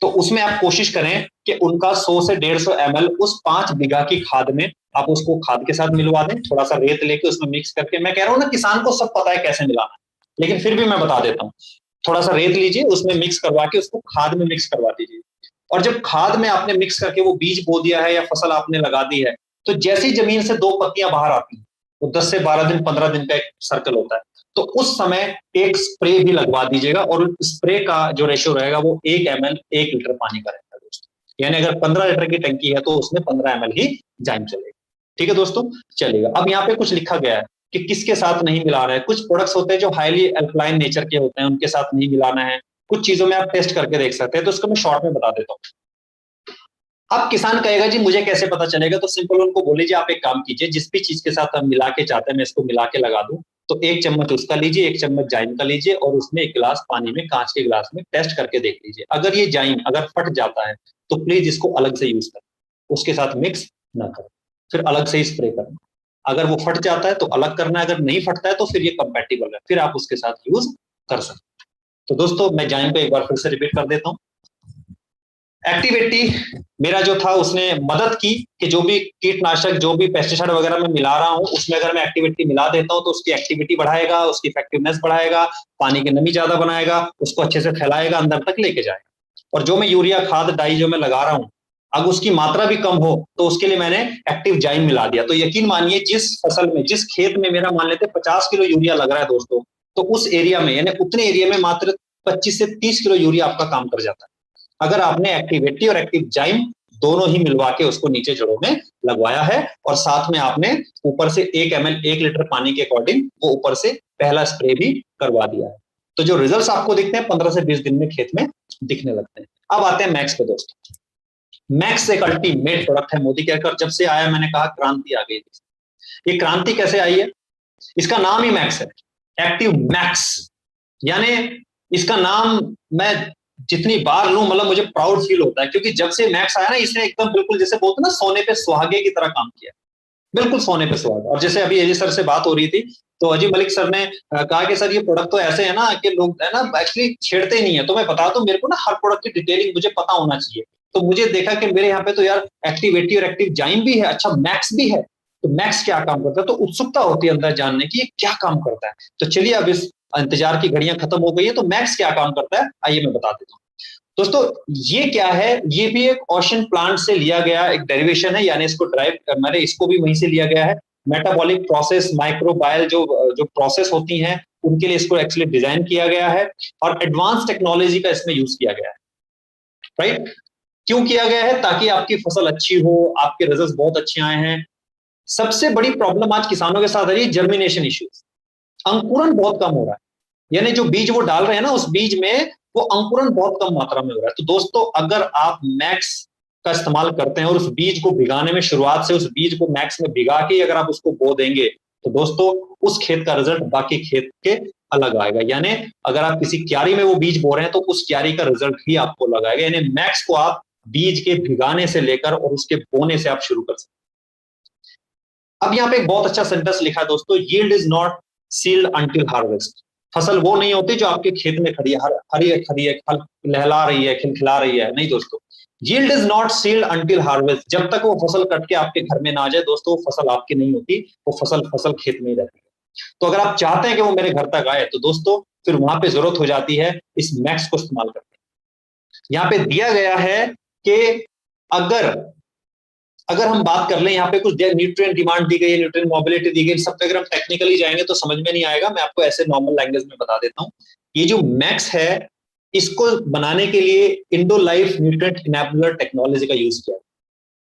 तो उसमें आप कोशिश करें कि उनका 100 से 150 ml उस 5 बीघा की खाद में आप उसको खाद के साथ मिलवा दें, थोड़ा सा रेत लेके उसमें मिक्स करके। मैं कह रहा हूं ना, किसान को सब पता है कैसे मिलाना है, लेकिन फिर भी मैं बता देता हूँ। थोड़ा सा रेत लीजिए, उसमें मिक्स करवा के उसको खाद में मिक्स करवा दीजिए। और जब खाद में आपने मिक्स करके वो बीज बो दिया है या फसल आपने लगा दी है, तो जैसी जमीन से 2 पत्तियां बाहर आती हैं, वो 10 से 12 दिन 15 दिन का एक सर्कल होता है, तो उस समय एक स्प्रे भी लगवा दीजिएगा। और स्प्रे का जो रेशियो रहेगा वो 1 ml 1 लीटर पानी का रहेगा दोस्तों। यानी अगर 15 लीटर की टंकी है तो उसमें 15 ml ही जाइम चलेगा। ठीक है दोस्तों, चलेगा। अब यहाँ पे कुछ लिखा गया है कि किसके साथ नहीं मिलाना है। कुछ प्रोडक्ट्स होते हैं जो हाईली अल्कलाइन नेचर के होते हैं, उनके साथ नहीं मिलाना है। कुछ चीजों में आप टेस्ट करके देख सकते हैं, तो उसको मैं शॉर्ट में बता देता हूँ। अब किसान कहेगा जी मुझे कैसे पता चलेगा, तो सिंपल उनको बोलीजिए आप एक काम कीजिए, जिस भी चीज के साथ हम मिला के चाहते हैं मैं इसको मिला के लगा दूं, तो 1 चम्मच उसका लीजिए, 1 चम्मच जाइम का लीजिए, और उसमें 1 गिलास पानी में, कांच के गिलास में टेस्ट करके देख लीजिए। अगर ये जाइम अगर फट जाता है तो प्लीज इसको अलग से यूज करें, उसके साथ मिक्स ना करें, फिर अलग से ही स्प्रे करें। अगर वो फट जाता है तो अलग करना है, अगर नहीं फटता है तो फिर ये कंपैटिबल है, फिर आप उसके साथ यूज कर सकते हैं। तो दोस्तों मैं जाइम को एक बार फिर से रिपीट कर देता हूँ। एक्टिविटी मेरा जो था उसने मदद की कि जो भी कीटनाशक, जो भी पेस्टिसाइड वगैरह मैं मिला रहा हूं, उसमें अगर मैं एक्टिविटी मिला देता हूं तो उसकी एक्टिविटी बढ़ाएगा, उसकी इफेक्टिवनेस बढ़ाएगा, पानी की नमी ज्यादा बनाएगा, उसको अच्छे से फैलाएगा, अंदर तक लेके जाएगा। और जो मैं यूरिया खाद डाई जो मैं लगा रहा हूं, अगर उसकी मात्रा भी कम हो तो उसके लिए मैंने एक्टिव जाइम मिला दिया। तो यकीन मानिए जिस फसल में, जिस खेत में मेरा मान लेते 50 किलो यूरिया लग रहा है दोस्तों, तो उस एरिया में यानी उतने एरिया में मात्र 25 से 30 किलो यूरिया आपका काम कर जाता है, अगर आपने एक्टिविटी और एक्टिव जाइम दोनों ही मिलवा के उसको नीचे जड़ों में लगवाया है, और साथ में आपने ऊपर से 1 लीटर पानी के अकॉर्डिंग वो ऊपर से पहला स्प्रे भी करवा दिया है। तो जो रिजल्ट्स आपको दिखते हैं 15 से 20 दिन में खेत में दिखने लगते हैं। अब आते हैं मैक्स पे दोस्तों। मैक्स एक अल्टीमेट प्रोडक्ट है मोदी केयर। जब से आया मैंने कहा क्रांति आ गई। ये क्रांति कैसे आई है? इसका नाम ही मैक्स है, एक्टिव मैक्स। यानी इसका नाम मैं जितनी बार लूं मतलब मुझे प्राउड फील होता है, क्योंकि जब से मैक्स आया ना इसने एकदम बिल्कुल जैसे बोलते ना सोने पे सुहागे की तरह काम किया, बिल्कुल सोने पे सुहागा। और जैसे अभी अजय सर से बात हो रही थी तो अजय मलिक सर ने कहा कि सर ये प्रोडक्ट तो ऐसे है ना कि लोग है ना एक्चुअली छेड़ते नहीं है। तो मैं बता दूं, मेरे को ना हर प्रोडक्ट की डिटेलिंग मुझे पता होना चाहिए। तो मुझे देखा कि मेरे यहाँ पे तो यार एक्टिव 80 और एक्टिव जाइम भी है, अच्छा मैक्स भी है। तो मैक्स क्या काम करता है, तो उत्सुकता होती है अंदर जानने की ये क्या काम करता है। तो चलिए अब इस इंतजार की घड़ियां खत्म हो गई है, तो मैक्स क्या काम करता है आइए मैं बता देता हूँ। दोस्तों ये क्या है, ये भी एक ओशन प्लांट से लिया गया एक डेरिवेशन है, यानी इसको ड्राइव मैंने इसको भी वहीं से लिया गया है। मेटाबॉलिक प्रोसेस, माइक्रोबायल जो प्रोसेस होती हैं उनके लिए इसको एक्चुअली डिजाइन किया गया है, और एडवांस टेक्नोलॉजी का इसमें यूज किया गया है। राइट? क्यों किया गया है? ताकि आपकी फसल अच्छी हो, आपके रिजल्ट्स बहुत अच्छे आए हैं। सबसे बड़ी प्रॉब्लम आज किसानों के साथ आ रही है जर्मिनेशन इश्यूज। अंकुरन बहुत कम हो रहा है, यानी जो बीज वो डाल रहे हैं ना उस बीज में वो अंकुरन बहुत कम मात्रा में हो रहा है। तो दोस्तों अगर आप मैक्स का इस्तेमाल करते हैं और उस बीज को भिगाने में शुरुआत से उस बीज को मैक्स में भिगा के अगर आप उसको बो देंगे तो दोस्तों उस खेत का रिजल्ट बाकी खेत के अलग आएगा। यानी अगर आप किसी क्यारी में वो बीज बो रहे हैं तो उस क्यारी का रिजल्ट ही आपको अलग आएगा। यानी मैक्स को आप बीज के भिगाने से लेकर और उसके बोने से आप शुरू कर सकते हैं। अब यहाँ पे एक बहुत अच्छा सेंटेंस लिखा है दोस्तों, yield is not sealed until harvest. फसल वो नहीं होती जो आपके खेत में खड़ी है, हरी है, फल लहला रही है, खिलखिला रही है, नहीं दोस्तों। Yield is not sealed until harvest. जब तक वो फसल कट के आपके घर में ना आ जाए दोस्तों, वो फसल आपकी नहीं होती, वो फसल खेत में ही रहती है। तो अगर आप चाहते हैं कि वो मेरे घर तक आए तो दोस्तों फिर वहां पे जरूरत हो जाती है इस मैक्स को इस्तेमाल करने। यहाँ पे दिया गया है कि अगर हम बात कर लें, यहाँ पे कुछ न्यूट्रिएंट डिमांड दी गई है, न्यूट्रिएंट मोबिलिटी दी गई, सब पे अगर हम टेक्निकली जाएंगे तो समझ में नहीं आएगा। मैं आपको ऐसे नॉर्मल लैंग्वेज में बता देता हूँ। ये जो मैक्स है इसको बनाने के लिए इंडोलाइफ न्यूट्रिएंट इनेबलर टेक्नोलॉजी का यूज किया।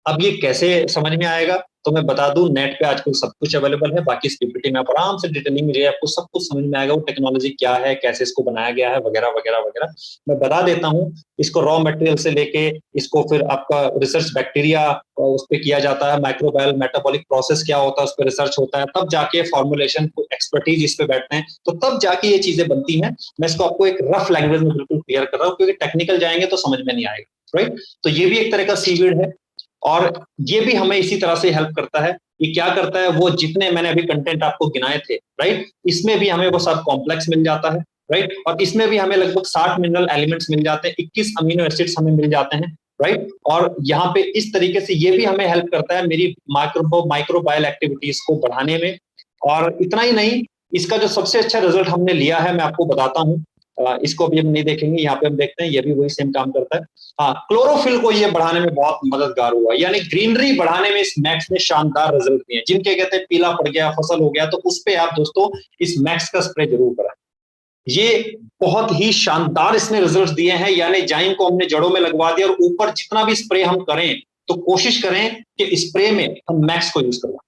अब ये कैसे समझ में आएगा तो मैं बता दूं, नेट पे आजकल सब कुछ अवेलेबल है। बाकी इस पीपीटी में आप आराम से डिटेलिंग में आपको सब कुछ समझ में आएगा, वो टेक्नोलॉजी क्या है, कैसे इसको बनाया गया है, वगैरह वगैरह वगैरह मैं बता देता हूं। इसको रॉ मटेरियल से लेके इसको फिर आपका रिसर्च बैक्टीरिया उस पर किया जाता है, माइक्रोबायल मेटाबॉलिक प्रोसेस क्या होता है उस पर रिसर्च होता है, तब जाके फॉर्मुलेशन एक्सपर्टीज इस पे बैठते हैं, तो तब जाके ये चीजें बनती हैं। मैं इसको आपको एक रफ लैंग्वेज में बिल्कुल क्लियर कर रहा हूँ, क्योंकि टेक्निकल जाएंगे तो समझ में नहीं आएगा। राइट? तो ये भी एक तरह का सीवीड है और ये भी हमें इसी तरह से हेल्प करता है। ये क्या करता है, वो जितने मैंने अभी कंटेंट आपको गिनाए थे, राइट, इसमें भी हमें वो सब कॉम्प्लेक्स मिल जाता है, राइट, और इसमें भी हमें लगभग 60 मिनरल एलिमेंट्स मिल जाते हैं, 21 अमीनो एसिड्स हमें मिल जाते हैं, राइट। और यहाँ पे इस तरीके से ये भी हमें हेल्प करता है मेरी माइक्रोबायल एक्टिविटीज को बढ़ाने में। और इतना ही नहीं, इसका जो सबसे अच्छा रिजल्ट हमने लिया है मैं आपको बताता हूँ। इसको अभी हम नहीं देखेंगे, यहाँ पे हम देखते हैं, ये भी वही सेम काम करता है। हाँ, क्लोरोफिल को ये बढ़ाने में बहुत मददगार हुआ, यानी ग्रीनरी बढ़ाने में इस मैक्स ने शानदार रिजल्ट दिए। जिनके कहते हैं पीला पड़ गया, फसल हो गया, तो उस पे आप दोस्तों इस मैक्स का स्प्रे जरूर कराएं। ये बहुत ही शानदार इसने रिजल्ट दिए हैं, यानी जाइम को हमने जड़ों में लगवा दिया और ऊपर जितना भी स्प्रे हम करें तो कोशिश करें कि स्प्रे में हम मैक्स को यूज करवाएं।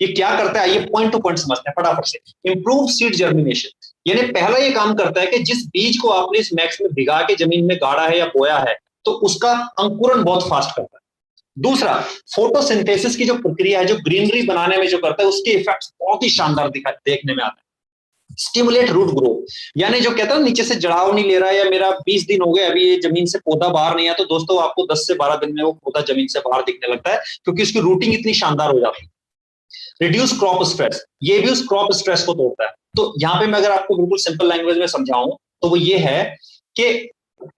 ये क्या करता है, ये पॉइंट टू पॉइंट समझते हैं फटाफट से। इंप्रूव सीड जर्मिनेशन, यानी पहला ये काम करता है कि जिस बीज को आपने इस मैक्स में भिगा के जमीन में गाड़ा है या बोया है, तो उसका अंकुरण बहुत फास्ट करता है। दूसरा, फोटोसिंथेसिस की जो प्रक्रिया है, जो ग्रीनरी बनाने में जो करता है, उसके इफेक्ट्स बहुत ही शानदार देखने में आते हैं। स्टिमुलेट रूट ग्रोथ, यानी जो कहता है नीचे से जड़ाव नहीं ले रहा है, या मेरा 20 दिन हो गए अभी ये जमीन से पौधा बाहर नहीं आया, तो दोस्तों आपको 10 से 12 दिन में वो पौधा जमीन से बाहर दिखने लगता है, क्योंकि उसकी रूटिंग इतनी शानदार हो जाती है। रिड्यूस क्रॉप स्ट्रेस, ये भी उस क्रॉप स्ट्रेस को तोड़ता है। तो यहाँ पे मैं अगर आपको बिल्कुल सिंपल लैंग्वेज में समझाऊं तो वो ये है कि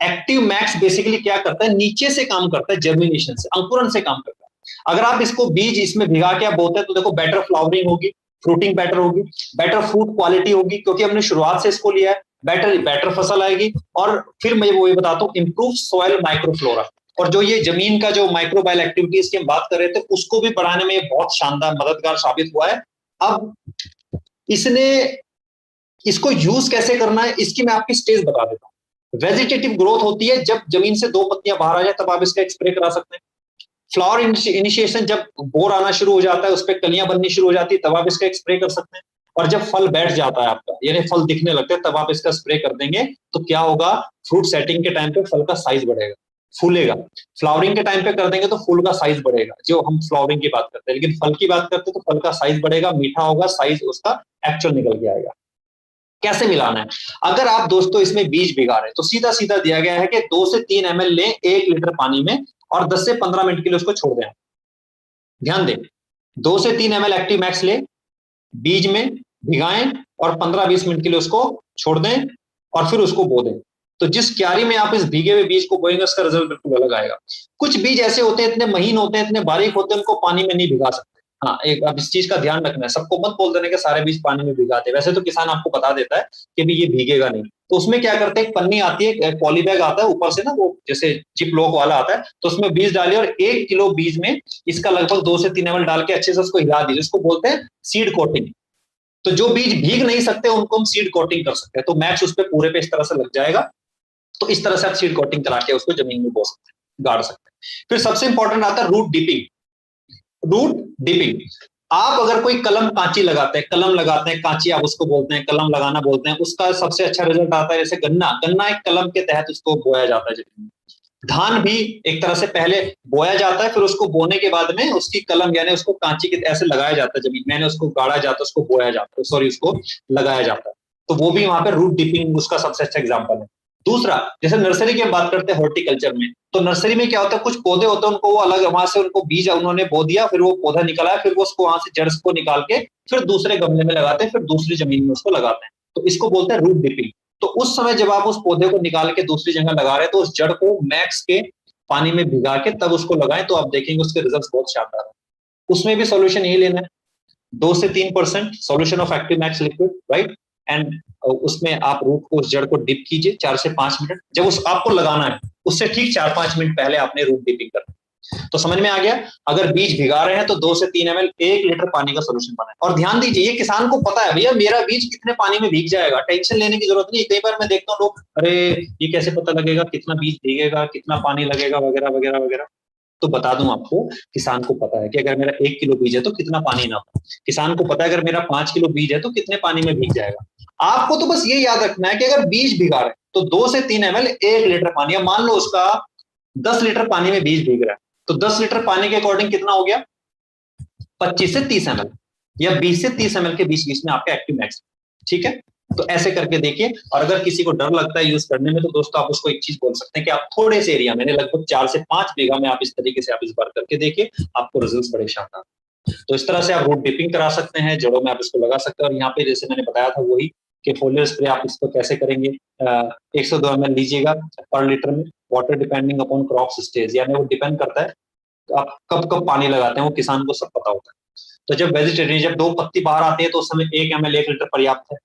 एक्टिव मैक्स बेसिकली क्या करता है, नीचे से काम करता है, जर्मिनेशन से, अंकुरण से काम करता है। अगर आप इसको बीज इसमें भिगा के बोते हैं तो देखो बेटर फ्लावरिंग होगी, फ्रूटिंग बेटर होगी, बेटर फ्रूट क्वालिटी होगी, क्योंकि हमने शुरुआत से इसको लिया है, बेटर फसल आएगी। और फिर मैं वो ये बताता हूँ, इंप्रूव सॉइल माइक्रोफ्लोरा, और जो ये जमीन का जो माइक्रोबायल एक्टिविटीज की हम बात कर रहे थे उसको भी बढ़ाने में बहुत शानदार मददगार साबित हुआ है। अब इसको यूज कैसे करना है इसकी मैं आपकी स्टेज बता देता हूँ। वेजिटेटिव ग्रोथ होती है, जब जमीन से 2 पत्तियां बाहर आ जाए तब आप इसका एक स्प्रे करा सकते हैं। फ्लावर इनिशिएशन, जब बोर आना शुरू हो जाता है, उस पर कलियां बननी शुरू हो जाती है, तब आप इसका एक स्प्रे कर सकते हैं। और जब फल बैठ जाता है आपका, यानी फल दिखने लगते हैं, तब आप इसका स्प्रे कर देंगे। तो क्या होगा, फ्रूट सेटिंग के टाइम पे फल का साइज बढ़ेगा, फूलेगा। फ्लावरिंग के टाइम पे कर देंगे तो फूल का साइज बढ़ेगा, जो हम फ्लावरिंग की बात करते हैं। लेकिन फल की बात करते हैं तो फल का साइज बढ़ेगा, मीठा होगा, साइज उसका एक्चुअल निकल के आएगा। कैसे मिलाना है? अगर आप दोस्तों इसमें बीज भिगा रहे हैं तो सीधा सीधा दिया गया है कि 2 से 3 ml लें 1 लीटर पानी में, और 10 से 15 मिनट के लिए उसको छोड़ दें। ध्यान दें, 2 से 3 ml एक्टिव मैक्स लें, बीज में भिगाएं और 15-20 मिनट के लिए उसको छोड़ दें और फिर उसको बो दें। तो जिस क्यारी में आप इस भीगे हुए बीज को बोएंगे उसका रिजल्ट बिल्कुल अलग आएगा। कुछ बीज ऐसे होते हैं, इतने महीन होते हैं, इतने बारीक होते हैं, उनको पानी में नहीं भिगा सकते। हाँ, एक अब इस चीज का ध्यान रखना है, सबको मत बोल देने के सारे बीज पानी में भिगाते। वैसे तो किसान आपको बता देता है कि भी ये भीगेगा नहीं, तो उसमें क्या करते हैं, एक पन्नी आती है, पॉली बैग आता है ऊपर से ना, वो जैसे जिप लॉक वाला आता है, तो उसमें बीज डालिए और 1 किलो बीज में इसका लगभग 2 से 3 ml डाल के अच्छे से उसको हिला दीजिए। उसको बोलते हैं सीड कोटिंग। तो जो बीज भीग नहीं सकते उनको हम सीड कोटिंग कर सकते हैं, तो मैक्स उस पर पूरे पे इस तरह से लग जाएगा। तो इस तरह से आप सीड कोटिंग करा के उसको जमीन में बो सकते हैं, गाड़ सकते हैं। फिर सबसे इंपॉर्टेंट आता है रूट डिपिंग। रूट डिपिंग, आप अगर कोई कलम कांची लगाते हैं, कलम लगाते हैं, कांची आप उसको बोलते हैं, कलम लगाना बोलते हैं, उसका सबसे अच्छा रिजल्ट आता है। जैसे गन्ना एक कलम के तहत उसको बोया जाता है जमीन में। धान भी एक तरह से पहले बोया जाता है, फिर उसको बोने के बाद में उसकी कलम यानी उसको कांची के ऐसे लगाया जाता है जमीन में, उसको गाड़ा जाता है, उसको बोया जाता है, सॉरी उसको लगाया जाता है। तो वो भी वहां पे रूट डिपिंग उसका सबसे अच्छा एग्जांपल है। दूसरा, जैसे नर्सरी की हम बात करते हैं हॉर्टिकल्चर में, तो नर्सरी में क्या होता है, कुछ पौधे होते हैं, उनको वो अलग वहां से उनको बीज उन्होंने बो दिया, फिर वो पौधा निकला है, फिर वो उसको वहां से जड़ को निकाल के फिर दूसरे गमले में लगाते हैं, फिर दूसरी जमीन में उसको लगाते हैं। तो इसको बोलते हैं रूट डिपिंग। तो उस समय जब आप उस पौधे को निकाल के दूसरी जगह लगा रहे हैं, तो उस जड़ को मैक्स के पानी में भिगा के तब उसको लगाएं, तो आप देखेंगे उसके रिजल्ट बहुत शानदार है। उसमें भी सोल्यूशन यही लेना है, 2 से 3% solution of active max liquid, right, and उसमें आप रूट को, उस जड़ को डिप कीजिए 4 से 5 मिनट। जब उस आपको लगाना है उससे ठीक 4-5 मिनट पहले आपने रूट डिपिंग करना है। तो समझ में आ गया, अगर बीज भिगा रहे हैं तो 2 से 3 ml 1 लीटर पानी का सोल्यूशन बनाए। और ध्यान दीजिए, ये किसान को पता है भैया मेरा बीज कितने पानी में भीग जाएगा, टेंशन लेने की जरूरत नहीं। कई बार मैं देखता हूँ लोग, अरे ये कैसे पता लगेगा कितना बीज भीगेगा, कितना पानी लगेगा, वगैरह वगैरह वगैरह। तो बता दूं आपको, किसान को पता है कि अगर मेरा 1 किलो बीज है तो कितना पानी ना हो। किसान को पता है अगर मेरा 5 किलो बीज है तो कितने पानी में भीग जाएगा। आपको तो बस ये याद रखना है कि अगर बीज भिगा रहे हैं तो 2 से 3 ml 1 लीटर पानी, या मान लो उसका 10 लीटर पानी में बीज भीग रहा है, तो 10 लीटर पानी के अकॉर्डिंग कितना हो गया, 25 से 30 ml या 20 से 30 ml के बीच बीच में आपका एक्टिव मैक्स। ठीक है, तो ऐसे करके देखिए। और अगर किसी को डर लगता है यूज करने में, तो दोस्तों आप उसको एक चीज बोल सकते हैं कि आप थोड़े से एरिया में, लगभग 4 से 5 बीघा में आप इस तरीके से आप इस बार करके देखिए, आपको रिजल्ट्स बड़े शानदार। तो इस तरह से आप रूट डिपिंग करा सकते हैं, जड़ों में आप इसको लगा सकते हैं। और यहाँ पे जैसे मैंने बताया था वही कि फोलियर स्प्रे आप इसको कैसे करेंगे, 102 ml लीजिएगा पर लीटर में, water depending upon crop stage, यानी वो डिपेंड करता है आप कब कब पानी लगाते हैं, वो किसान को सब पता होता है। तो जब वेजिटेरियन, जब 2 पत्ती बाहर आती है तो उस समय 1 ml 1 लीटर पर्याप्त है।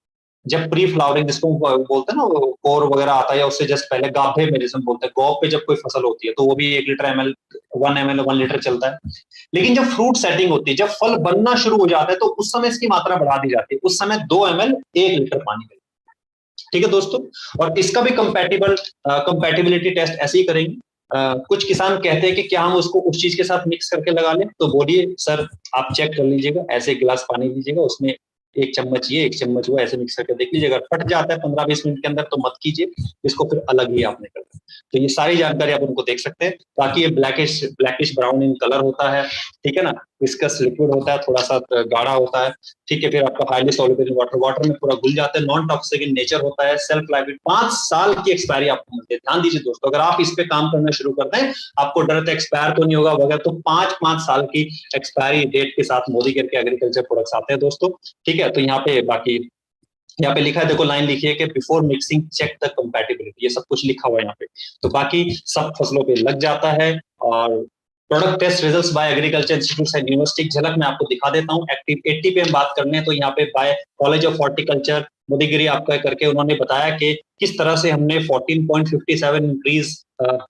जब प्री फ्लावरिंग जिसको बोलते हैं ना, कोर वगैरह आता है, या उससे जस्ट पहले गाभे में जिसमें बोलते हैं, गौ पे जब कोई फसल होती है तो वो भी 1 लीटर 1 लीटर चलता है। लेकिन जब फ्रूट सेटिंग होती है, जब फल बनना शुरू हो जाता है, तो उस समय इसकी मात्रा बढ़ा दी जाती है, उस समय 2 ml 1 लीटर पानी में। ठीक है दोस्तों, और इसका भी कंपैटिबिलिटी टेस्ट ऐसे ही करेंगे। कुछ किसान कहते हैं कि क्या हम उसको उस चीज के साथ मिक्स करके लगा लें, तो बोलिए सर आप चेक कर लीजिएगा, ऐसे गिलास पानी लीजिएगा, उसमें 1 चम्मच ये 1 चम्मच वो ऐसे मिक्स करके देख लीजिए। अगर फट जाता है 15-20 मिनट के अंदर तो मत कीजिए, इसको फिर अलग ही आपने करना। तो ये सारी जानकारी आप उनको देख सकते हैं। बाकी ये ब्लैकिश ब्राउन इन कलर होता है, ठीक है ना, विस्कस लिक्विड होता है, थोड़ा सा गाढ़ा होता है, ठीक है। फिर आपका हाईली सॉल्युबल इन वाटर में पूरा घुल जाता है, नॉन टॉक्सिक इन नेचर होता है, सेल्फ लाइफ 5 साल की एक्सपायरी आपको मिलती है। ध्यान दीजिए दोस्तों, अगर आप इस पे काम करना शुरू करते हैं, आपको डर एक्सपायर तो नहीं होगा वगैरह, तो 5 साल की एक्सपायरी डेट के साथ मोदी केयर के एग्रीकल्चर प्रोडक्ट्स आते हैं दोस्तों। ठीक है, तो यहाँ पे बाकी यहाँ पे लिखा है, देखो लाइन लिखी है कि before mixing check the compatibility, ये सब कुछ लिखा हुआ है यहाँ पे। तो बाकी सब फसलों पे लग जाता है। और product test results by agriculture institute and university, झलक मैं आपको दिखा देता हूँ। एक्टिव 80 पे हम बात करने हैं, तो यहाँ पे बाय कॉलेज ऑफ हॉर्टिकल्चर मोदीगिरी आपका करके उन्होंने बताया कि किस तरह से हमने 14.57 इंक्रीज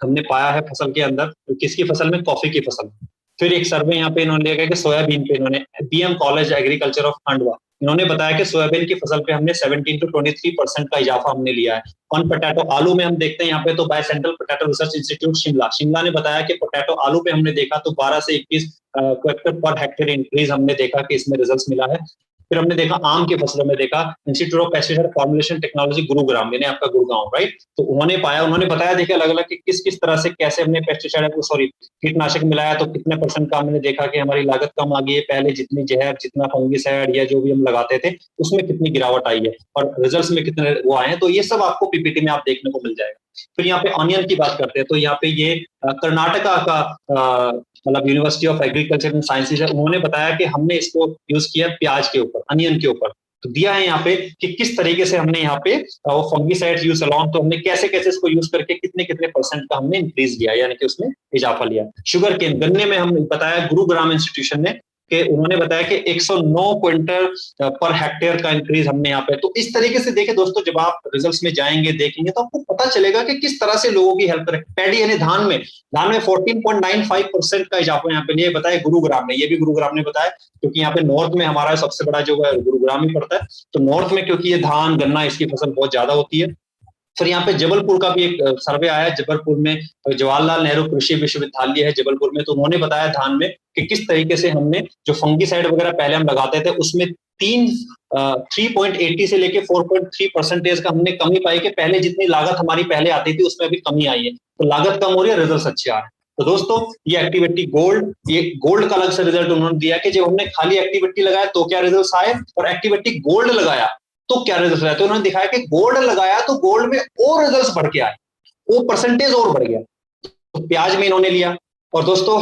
हमने पाया है फसल के अंदर। किसकी फसल में? कॉफी की फसल में। फिर एक सर्वे यहाँ पे इन्होंने लिया कि सोयाबीन पे इन्होंने BM college agriculture of Khandwa इन्होंने बताया कि सोयाबीन की फसल पे हमने 17 to 23% का इजाफा हमने लिया है। ऑन पोटैटो आलू में हम देखते हैं यहाँ पे तो by central potato research institute Shimla ने बताया कि पोटैटो आलू पे हमने देखा तो 12 से 21 क्विंटल पर हेक्टेयर इंक्रीज हमने देखा कि इसमें रिजल्ट मिला है। फिर हमने देखा आम की फसलों में देखा institute of pesticide formulation technology Gurugram यानी आपका गुड़गांव, राइट। तो उन्होंने बताया देखिए अलग अलग कि किस किस तरह से कैसे हमने पेस्टिसाइड कीटनाशक मिलाया तो कितने % का हमने देखा कि हमारी लागत कम आ गई है, पहले जितनी जहर जितना फंगिसाइड या जो भी हम लगाते थे उसमें कितनी गिरावट आई है और रिजल्ट्स में कितने वो आए हैं। तो ये सब आपको पीपीटी में आप देखने को मिल जाएगा। फिर यहाँ पे ऑनियन की बात करते हैं तो यहाँ पे ये कर्नाटका का मतलब university of agriculture and sciences है, उन्होंने बताया कि हमने इसको यूज किया प्याज के ऊपर, अनियन के ऊपर। तो दिया है यहाँ पे कि किस तरीके से हमने यहाँ पे वो फंगिसाइड यूज अलॉन्ग तो हमने कैसे कैसे इसको यूज करके कितने कितने % का हमने इंक्रीज किया यानी कि उसमें इजाफा लिया। शुगर केन गन्ने में हम बताया गुरुग्राम इंस्टीट्यूशन ने कि उन्होंने बताया कि 109 क्विंटल पर हेक्टेयर का इंक्रीज हमने यहाँ पे। तो इस तरीके से देखे दोस्तों जब आप रिजल्ट्स में जाएंगे देखेंगे तो आपको पता चलेगा कि किस तरह से लोगों की हेल्प करें। पैडी यानी धान में 14.95% का इजाफा यहाँ पे नहीं बताया गुरुग्राम ने, ये भी गुरुग्राम ने बताया क्योंकि यहाँ पे नॉर्थ में हमारा सबसे बड़ा जो है गुरुग्राम ही पड़ता है। तो नॉर्थ में क्योंकि ये धान गन्ना इसकी फसल बहुत ज्यादा होती है। फिर यहाँ पे जबलपुर का भी एक सर्वे आया, जबलपुर में जवाहरलाल नेहरू कृषि विश्वविद्यालय है जबलपुर में, तो उन्होंने बताया धान में कि किस तरीके से हमने जो फंगिसाइड वगैरह पहले हम लगाते थे उसमें 3.80 से लेके 4.3% का हमने कमी पाई कि पहले जितनी लागत हमारी पहले आती थी उसमें अभी कमी आई है। तो लागत कम हो रही है, रिजल्ट अच्छे आ रहे हैं। तो दोस्तों ये एक्टिविटी गोल्ड, ये गोल्ड का अलग से रिजल्ट उन्होंने दिया कि जब हमने खाली एक्टिविटी लगाया तो क्या रिजल्ट आए और एक्टिविटी गोल्ड लगाया तो क्या रिजल्ट आया। तो उन्होंने दिखाया कि गोल्ड लगाया तो गोल्ड में और रिजल्ट बढ़ के आए, वो % और बढ़ गया। तो प्याज में इन्होंने लिया। और दोस्तों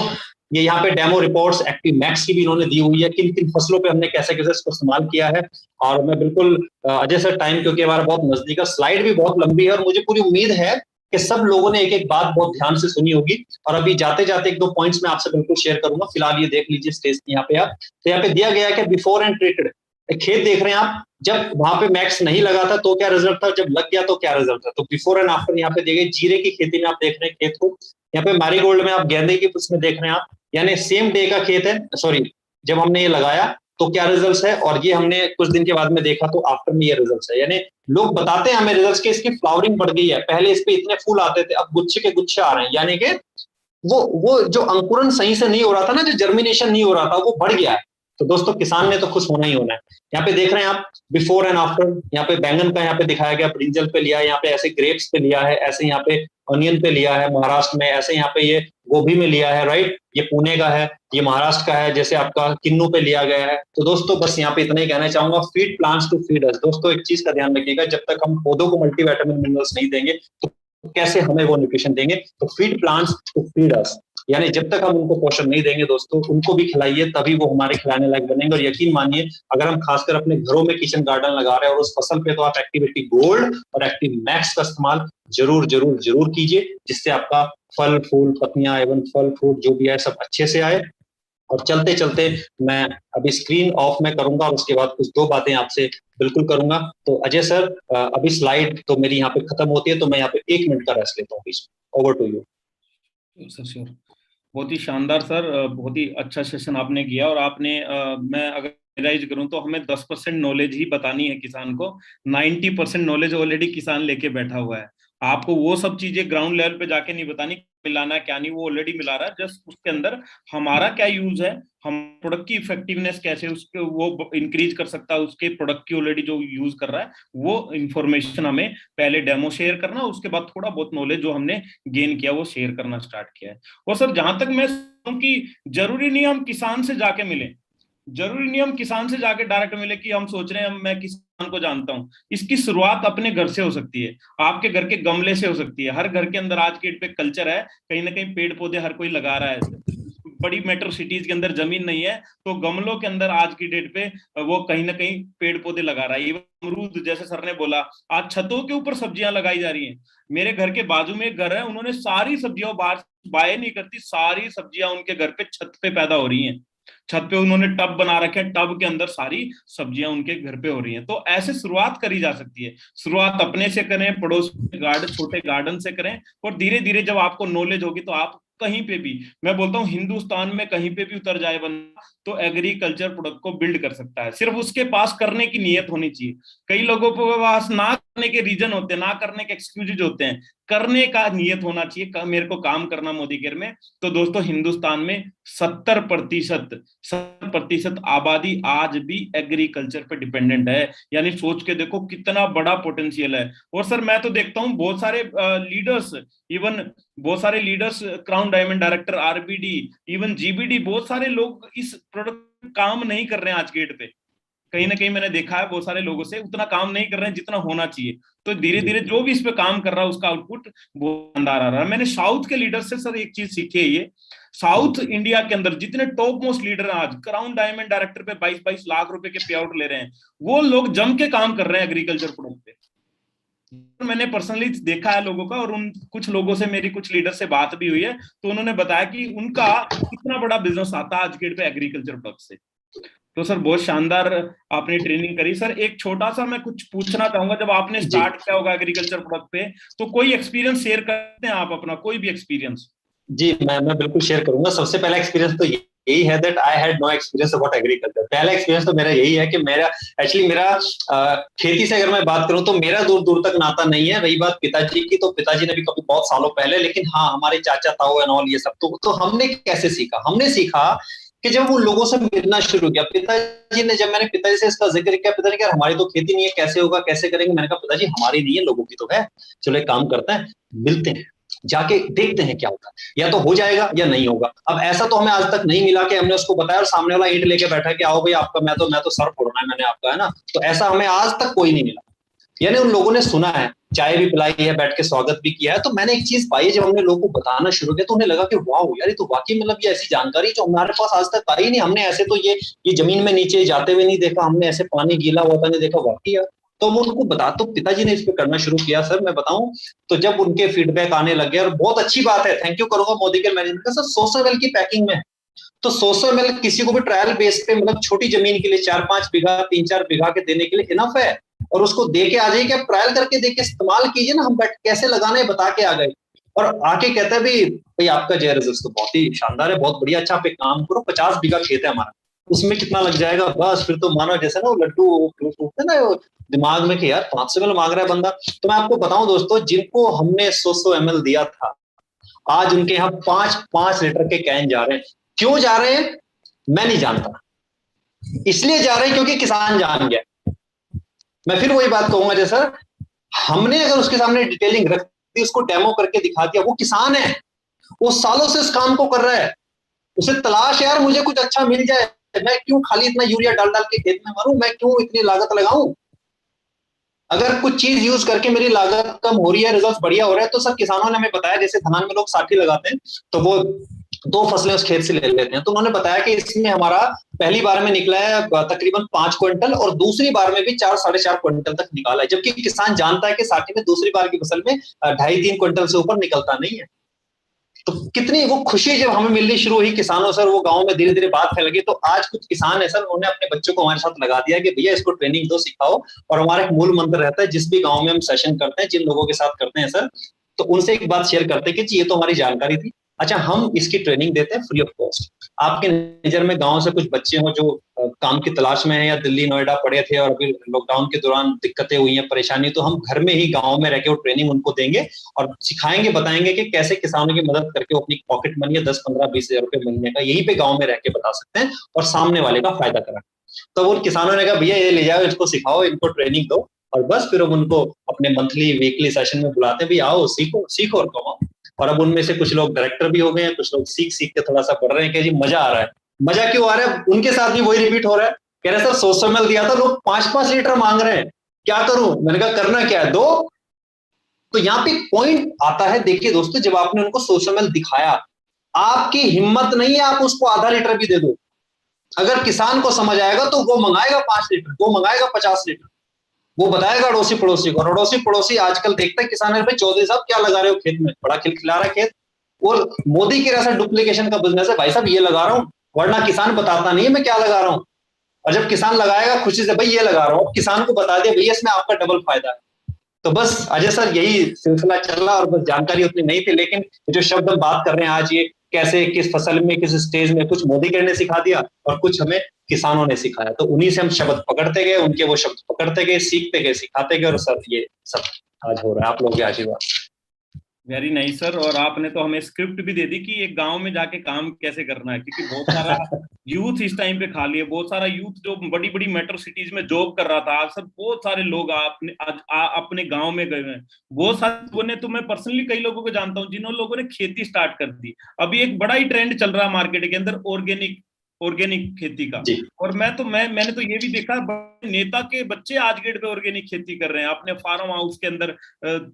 ये यहाँ पे डेमो रिपोर्ट्स एक्टिव मैक्स की भी इन्होंने दी हुई है, किन किन फसलों पे हमने कैसे कैसे इसको इस्तेमाल किया है। और मैं बिल्कुल अजय सर टाइम क्योंकि हमारा बहुत नजदीक है, स्लाइड भी बहुत लंबी है और मुझे पूरी उम्मीद है कि सब लोगों ने एक एक बात बहुत ध्यान से सुनी होगी। और अभी जाते जाते एक दो पॉइंट्स मैं आपसे बिल्कुल शेयर करूंगा। फिलहाल ये देख लीजिए स्टेज यहाँ पे आप, तो यहाँ पे दिया गया है कि बिफोर एंड ट्रीटेड खेत देख रहे हैं आप, जब वहां पे मैक्स नहीं लगा था तो क्या रिजल्ट था, जब लग गया तो क्या रिजल्ट था। तो बिफोर एंड आफ्टर यहाँ पे दिए गए। जीरे की खेती में आप देख रहे हैं खेत को, यहाँ पे मैरीगोल्ड में आप गेंदे की उसमें देख रहे हैं आप, यानी सेम डे का खेत है, सॉरी जब हमने ये लगाया तो क्या रिजल्ट है और ये हमने कुछ दिन के बाद में देखा तो आफ्टर में ये रिजल्ट है। यानी लोग बताते हैं हमें रिजल्ट के इसकी फ्लावरिंग बढ़ गई है, पहले इस पे इतने फूल आते थे अब गुच्छे के गुच्छे आ रहे हैं, यानी कि वो जो अंकुरन सही से नहीं हो रहा था ना, जो जर्मिनेशन नहीं हो रहा था वो बढ़ गया है। तो दोस्तों किसान ने तो खुश होना ही होना है। यहाँ पे देख रहे हैं आप बिफोर एंड आफ्टर, यहाँ पे बैंगन का यहाँ पे दिखाया गया, ब्रिंजल पे लिया है, यहाँ पे ऐसे ग्रेप्स पे लिया है, ऐसे यहाँ पे अनियन पे लिया है महाराष्ट्र में, ऐसे यहाँ पे ये गोभी में लिया है, राइट, ये पुणे का है, ये महाराष्ट्र का है, जैसे आपका किन्नू पे लिया गया है। तो दोस्तों बस यहाँ पे इतना ही कहना चाहूंगा, फीड प्लांट्स टू फीड अस। दोस्तों एक चीज का ध्यान रखिएगा, जब तक हम पौधों को मल्टीविटामिन मिनरल्स नहीं देंगे तो कैसे हमें वो न्यूट्रिशन देंगे। तो फीड प्लांट्स टू फीड अस, यानी जब तक हम उनको पोषण नहीं देंगे दोस्तों, उनको भी खिलाइए तभी वो हमारे खिलाने लायक बनेंगे। और यकीन मानिए अगर हम खासकर अपने घरों में किचन गार्डन लगा रहे हैं और उस फसल पे, तो आप एक्टिविटी गोल्ड और एक्टिव मैक्स का इस्तेमाल जरूर जरूर जरूर कीजिए, जिससे आपका फल फूल पत्तियां एवं फल फ्रूट जो भी है सब अच्छे से आए। और चलते चलते मैं अभी स्क्रीन ऑफ में करूंगा और उसके बाद कुछ दो बातें आपसे बिल्कुल करूंगा। तो अजय सर अभी स्लाइड तो मेरी यहाँ पे खत्म होती है, तो मैं यहाँ पे 1 मिनट का रेस्ट लेता हूँ। Over to you sir. Sure, बहुत ही शानदार सर, बहुत ही अच्छा सेशन आपने किया। और आपने मैं अगर रियलाइज करूं तो हमें 10% नॉलेज ही बतानी है किसान को, 90% नॉलेज ऑलरेडी किसान लेके बैठा हुआ है। आपको वो सब चीजें ग्राउंड लेवल पे जाके नहीं बतानी, मिलाना क्या नहीं, वो ऑलरेडी मिला रहा है। जस्ट उसके अंदर हमारा क्या यूज है, हम प्रोडक्ट की इफेक्टिवनेस कैसे उसके वो इंक्रीज कर सकता है, उसके प्रोडक्ट की ऑलरेडी जो यूज कर रहा है वो इन्फॉर्मेशन हमें पहले डेमो शेयर करना, उसके बाद थोड़ा बहुत नॉलेज जो हमने गेन किया वो शेयर करना स्टार्ट किया है। और सर जहां तक मैं कि जरूरी नहीं हम किसान से जाके मिले, जरूरी नहीं हम किसान से जाके डायरेक्ट मिले कि हम सोच रहे हैं मैं किसान को जानता हूं। इसकी शुरुआत अपने घर से हो सकती है, आपके घर के गमले से हो सकती है। हर घर के अंदर आज के डेट पे कल्चर है, कहीं ना कहीं पेड़ पौधे हर कोई लगा रहा है। बड़ी मेट्रो सिटीज के अंदर जमीन नहीं है तो गमलों के अंदर आज की डेट पे वो कहीं ना कहीं पेड़ पौधे लगा रहा है। अमरूद, जैसे सर ने बोला, आज छतों के ऊपर सब्जियां लगाई जा रही हैं। मेरे घर के बाजू में एक घर है, उन्होंने सारी सब्जियां बाहर बाय नहीं करती, सारी सब्जियां उनके घर पे छत पे पैदा हो रही हैं। छत पे उन्होंने टब बना रखे हैं, टब के अंदर सारी सब्जियां उनके घर पे हो रही हैं। तो ऐसे शुरुआत करी जा सकती है। शुरुआत अपने से करें, पड़ोस गार्डन, छोटे गार्डन से करें, और धीरे धीरे जब आपको नॉलेज होगी तो आप कहीं पे भी, मैं बोलता हूँ हिंदुस्तान में कहीं पे भी उतर जाए बंदा तो एग्रीकल्चर प्रोडक्ट को बिल्ड कर सकता है। सिर्फ उसके पास करने की नीयत होनी चाहिए। कई लोगों के पास ना करने के रीजन होते हैं, ना करने के एक्सक्यूजेज होते हैं, करने का नियत होना चाहिए, मेरे को काम करना मोदी केयर में। तो दोस्तों हिंदुस्तान में 70% आबादी आज भी एग्रीकल्चर पे डिपेंडेंट है, यानी सोच के देखो कितना बड़ा पोटेंशियल है। और सर मैं तो देखता हूँ बहुत सारे लीडर्स, इवन बहुत सारे leaders, crown diamond director, RBD, even GBD, बहुत सारे लोग इस प्रोडक्ट काम नहीं कर रहे हैं आज गेट पे। कहीं ना कहीं मैंने देखा है बहुत सारे लोगों से उतना काम नहीं कर रहे हैं जितना होना चाहिए। तो धीरे धीरे जो भी इस पे काम कर रहा है उसका आउटपुट बहुत शानदार आ रहा है। मैंने साउथ के लीडर से सर एक चीज सीखी है, ये साउथ इंडिया के अंदर जितने टॉप मोस्ट लीडर हैं आज, क्राउन डायमंड डायरेक्टर पे 22-22 लाख रुपए के पे आउट ले रहे हैं, वो लोग जम के काम कर रहे हैं एग्रीकल्चर प्रोडक्ट पे। मैंने पर्सनली देखा है लोगों का, और उन कुछ लोगों से मेरी कुछ लीडर से बात भी हुई है, तो उन्होंने बताया कि उनका कितना बड़ा बिजनेस आता है आज के डेट पे एग्रीकल्चर प्रोडक्ट से। तो सर बहुत शानदार आपने ट्रेनिंग करी। सर एक छोटा सा मैं कुछ पूछना चाहूंगा, जब आपने स्टार्ट किया होगा एग्रीकल्चर प्रोडक्ट पे, तो कोई एक्सपीरियंस शेयर करते हैं आप अपना, कोई भी एक्सपीरियंस? जी मैं बिल्कुल शेयर करूंगा। सबसे पहला एक्सपीरियंस तो यही है that I had no experience about agriculture. पहला एक्सपीरियंस तो मेरा यही है कि मेरा खेती से अगर मैं बात करूं तो मेरा दूर दूर तक नाता नहीं है। रही बात पिताजी की, तो पिताजी ने भी कभी बहुत सालों पहले, लेकिन हाँ हमारे चाचा ताऊ एंड ऑल ये सब तो हमने कैसे सीखा, हमने सीखा कि जब वो लोगों से मिलना शुरू किया। पिताजी ने, जब मैंने पिताजी से इसका जिक्र किया, पिताजी ने कहा हमारी तो खेती नहीं है, कैसे होगा, कैसे करेंगे। मैंने कहा पिताजी हमारी नहीं है, लोगों की तो है, चलो एक काम करते हैं, मिलते हैं, जाके देखते हैं क्या होता है, या तो हो जाएगा या नहीं होगा। अब ऐसा तो हमें आज तक नहीं मिला कि हमने उसको बताया और सामने वाला ईंट लेके बैठा कि आओ भाई आपका, मैं तो सर फोड़ना है मैंने आपका, है ना। तो ऐसा हमें आज तक कोई नहीं मिला। यानी उन लोगों ने सुना है, चाय भी पिलाई है, बैठ के स्वागत भी किया है। तो मैंने एक चीज पाई, जब हमने लोगों को बताना शुरू किया तो उन्हें लगा कि वाह यार ये तो वाकई मतलब ये ऐसी जानकारी जो हमारे पास आज तक आई नहीं। हमने ऐसे तो ये जमीन में नीचे जाते हुए नहीं देखा, हमने ऐसे पानी गीला होता नहीं देखा, वाकई यार। तो मैं उनको बता, तो पिताजी ने इस पे करना शुरू किया। सर मैं बताऊं तो जब उनके फीडबैक आने लगे, और बहुत अच्छी बात है, थैंक यू करूंगा मोदी के मैनेजमेंट का, सर 100 ml की पैकिंग में, तो 100 ml किसी को भी ट्रायल बेस पे, मतलब छोटी जमीन के लिए 4-5 बीघा 3-4 बीघा के देने के लिए इनफ है। और उसको दे के आ जाइए कि आप ट्रायल करके देख के इस्तेमाल कीजिए ना, हम बैठ कैसे लगाना है बता के आ गए। और आके कहता है भाई आपका जो रिजल्ट तो बहुत ही शानदार है, बहुत बढ़िया, अच्छा आप एक काम करो, 50 बीघा खेत है हमारा, उसमें कितना लग जाएगा, बस फिर तो मानो जैसे ना वो लड्डू टूटते ना दिमाग में कि यार 500 ml मांग रहा है बंदा। तो मैं आपको बताऊं दोस्तों, जिनको हमने 100 ml दिया था, आज उनके यहाँ 5-5 लीटर के कैन जा रहे हैं। क्यों जा रहे हैं मैं नहीं जानता, इसलिए जा रहे हैं क्योंकि किसान जान गया। मैं फिर वही बात कहूंगा, जैसा हमने अगर उसके सामने डिटेलिंग रख दी, उसको डेमो करके दिखा दिया, वो किसान है, वो सालों से इस काम को कर रहा है, उसे तलाश यार मुझे कुछ अच्छा मिल जाए, मैं क्यों खाली इतना यूरिया डाल डाल के खेत में मरूं, मैं क्यों इतनी लागत लगाऊं। अगर कुछ चीज यूज करके मेरी लागत कम हो रही है, रिजल्ट बढ़िया हो रहा है, तो सब किसानों ने हमें बताया, जैसे धान में लोग 60 लगाते हैं तो वो 2 फसलें उस खेत से ले लेते हैं, तो उन्होंने बताया कि इसमें हमारा पहली बार में निकला है तकरीबन 5 क्विंटल और दूसरी बार में भी 4-4.5 क्विंटल तक निकाला है, जबकि किसान जानता है कि 60 में दूसरी बार की फसल में 2.5-3 क्विंटल से ऊपर निकलता नहीं है। तो कितनी वो खुशी जब हमें मिलनी शुरू हुई किसानों से, वो गांव में धीरे धीरे बात फैल गई। तो आज कुछ किसान है सर, उन्होंने अपने बच्चों को हमारे साथ लगा दिया कि भैया इसको ट्रेनिंग दो, सिखाओ। और हमारा एक मूल मंत्र रहता है, जिस भी गांव में हम सेशन करते हैं, जिन लोगों के साथ करते हैं सर, तो उनसे एक बात शेयर करते हैं कि जी ये तो हमारी जानकारी थी, अच्छा हम इसकी ट्रेनिंग देते हैं फ्री ऑफ कॉस्ट। आपके नजर में गांव से कुछ बच्चे हो जो काम की तलाश में है या दिल्ली नोएडा पड़े थे और अभी लॉकडाउन के दौरान दिक्कतें हुई हैं, परेशानी, तो हम घर में ही गांव में रह के वो ट्रेनिंग उनको देंगे और सिखाएंगे, बताएंगे कि कैसे किसानों की मदद करके वो अपनी पॉकेट मनी है 10-15-20 हजार रुपए महीने का यहीं पे गाँव में रह के बता सकते हैं और सामने वाले का फायदा करा। तो वो किसानों ने कहा भैया ये ले जाओ, इसको सिखाओ, इनको ट्रेनिंग दो, और बस फिर हम उनको अपने मंथली वीकली सेशन में बुलाते हैं, भैया आओ सीखो सीखो और कमाओ। और अब उनमें से कुछ लोग डायरेक्टर भी हो गए हैं, कुछ लोग सीख सीख के थोड़ा सा पढ़ रहे हैं कि जी मजा आ रहा है। मजा क्यों आ रहा है, उनके साथ भी वही रिपीट हो रहा है, कह रहे सर 100 ml दिया था, लोग 5-5 लीटर मांग रहे हैं, क्या करूं। मैंने कहा करना क्या है, दो। तो यहाँ पे पॉइंट आता है, देखिए दोस्तों, जब आपने उनको 100 ml दिखाया, आपकी हिम्मत नहीं है आप उसको आधा लीटर भी दे दो। अगर किसान को समझ आएगा तो वो मंगाएगा 5 लीटर, वो मंगाएगा 50 लीटर, वो बताएगा अड़ोसी पड़ोसी को, और अड़ोसी पड़ोसी आजकल देखते हैं किसान है, भाई चौधरी साहब क्या लगा रहे हो खेत में, बड़ा खिलखिला रहा है खेत। और मोदी के जैसा डुप्लीकेशन का बिजनेस है, भाई साहब ये लगा रहा हूं, वरना किसान बताता नहीं है मैं क्या लगा रहा हूं। और जब किसान लगाएगा खुशी से, भाई ये लगा रहा हूं, किसान को बता दिया भैया इसमें आपका डबल फायदा है, तो बस अजय सर यही सिलसिला चल रहा, और बस जानकारी उतनी नहीं थी, लेकिन जो शब्द हम बात कर रहे हैं आज, ये कैसे किस फसल में किस स्टेज में, कुछ मोदी ने सिखा दिया और कुछ हमें किसानों ने सिखाया, तो उन्हीं से हम शब्द पकड़ते गए, उनके वो शब्द पकड़ते गए, सीखते गए, सिखाते गए, और सर ये सब आज हो रहा है आप लोगों के आशीर्वाद। Very nice sir. और आपने तो हमें स्क्रिप्ट भी दे दी कि एक गांव में जाके काम कैसे करना है, क्योंकि बहुत सारा यूथ इस टाइम पे खाली है, बहुत सारा यूथ जो बड़ी बड़ी मेट्रो सिटीज में जॉब कर रहा था, आज सर बहुत सारे लोग अपने गांव में गए हैं। बहुत सारे लोगों ने, तो मैं पर्सनली कई लोगों को जानता हूँ जिन्होंने लोगों ने खेती स्टार्ट कर दी। अभी एक बड़ा ही ट्रेंड चल रहा है मार्केट के अंदर ऑर्गेनिक खेती का। और मैंने तो ये भी देखा, नेता के बच्चे आज गेट पे ऑर्गेनिक खेती कर रहे हैं, अपने फार्म हाउस के अंदर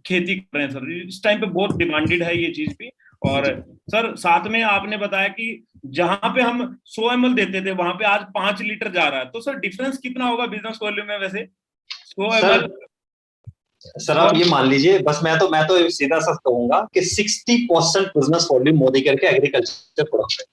खेती कर रहे हैं सर। इस टाइम पे बहुत डिमांडेड है ये चीज भी। और सर साथ में आपने बताया कि जहां पे हम 100 ml देते थे वहां पे आज 5 लीटर जा रहा है, तो सर डिफरेंस कितना होगा बिजनेस वॉल्यूम में वैसे 100 ml? सर आप ये मान लीजिए, बस मैं तो सीधा सा कहूंगा कि 60% बिजनेस वॉल्यूम मोदी करके एग्रीकल्चर प्रोडक्ट है।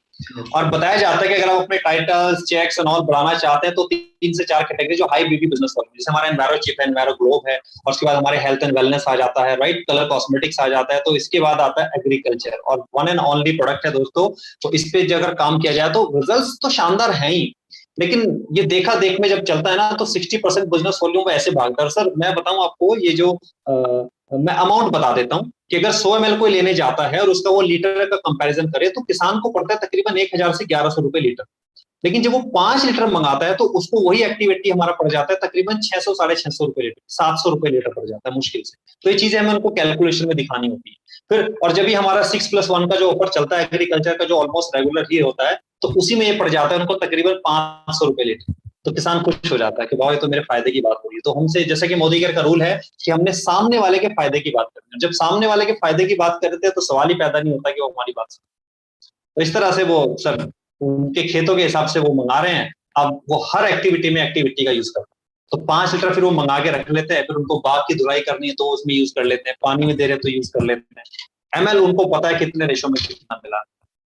और बताया जाता है कि अगर आप अपने टाइटल्स, चेक्स एंड ऑल बढ़ाना चाहते हैं तो 3 से 4 कैटेगरी जो हाई बीबी बिजनेस वॉल्यूम, जैसे हमारा एनवायरो चिप है, एनवायरो ग्लोब है, और उसके बाद हमारे हेल्थ एंड वेलनेस आ जाता है, राइट, कलर कॉस्मेटिक्स आ जाता है, तो इसके बाद आता है एग्रीकल्चर, और वन एंड ओनली प्रोडक्ट है दोस्तों। तो इस पे अगर काम किया जाए तो रिजल्ट्स तो शानदार हैं ही, लेकिन ये देखा देख में जब चलता है ना तो 60% बिजनेस वॉल्यूम ऐसे भागता है। सर मैं बताऊं आपको, ये जो मैं अमाउंट बता देता हूं कि अगर 100 ml कोई लेने जाता है और उसका वो लीटर का कंपैरिजन करे तो किसान को पड़ता है तकरीबन 1000 से 1100 रुपए लीटर। लेकिन जब वो 5 लीटर मंगाता है तो उसको वही एक्टिविटी हमारा पड़ जाता है तकरीबन 600 650 रुपए लीटर, 700 रुपए लीटर पड़ जाता है मुश्किल से। तो ये चीजें हमें उनको कैलकुलेशन में दिखानी होती है। फिर और जब भी हमारा 6+1 का जो ऑफर चलता है एग्रीकल्चर का, जो ऑलमोस्ट रेगुलर ही होता है, तो उसी में ये पड़ जाता है उनको तकरीबन 500 रुपए लीटर। तो किसान खुश हो जाता है कि भाई ये तो मेरे फायदे की बात हो रही है। तो हमसे, जैसे कि मोदी का रूल है कि हमने सामने वाले के फायदे की बात करनी है। जब सामने वाले के फायदे की बात करते हैं तो सवाल ही पैदा नहीं होता कि वो हमारी बात सुने। तो इस तरह से वो सर उनके खेतों के हिसाब से वो मंगा रहे हैं। अब वो हर एक्टिविटी में एक्टिविटी का यूज करते हैं, तो 5 लीटर फिर वो मंगा के रख लेते हैं। फिर उनको बाग की धुलाई करनी है तो उसमें यूज कर लेते हैं, पानी में दे रहे तो यूज कर लेते हैं। एमएल उनको पता है कितने रेशो में कितना मिला।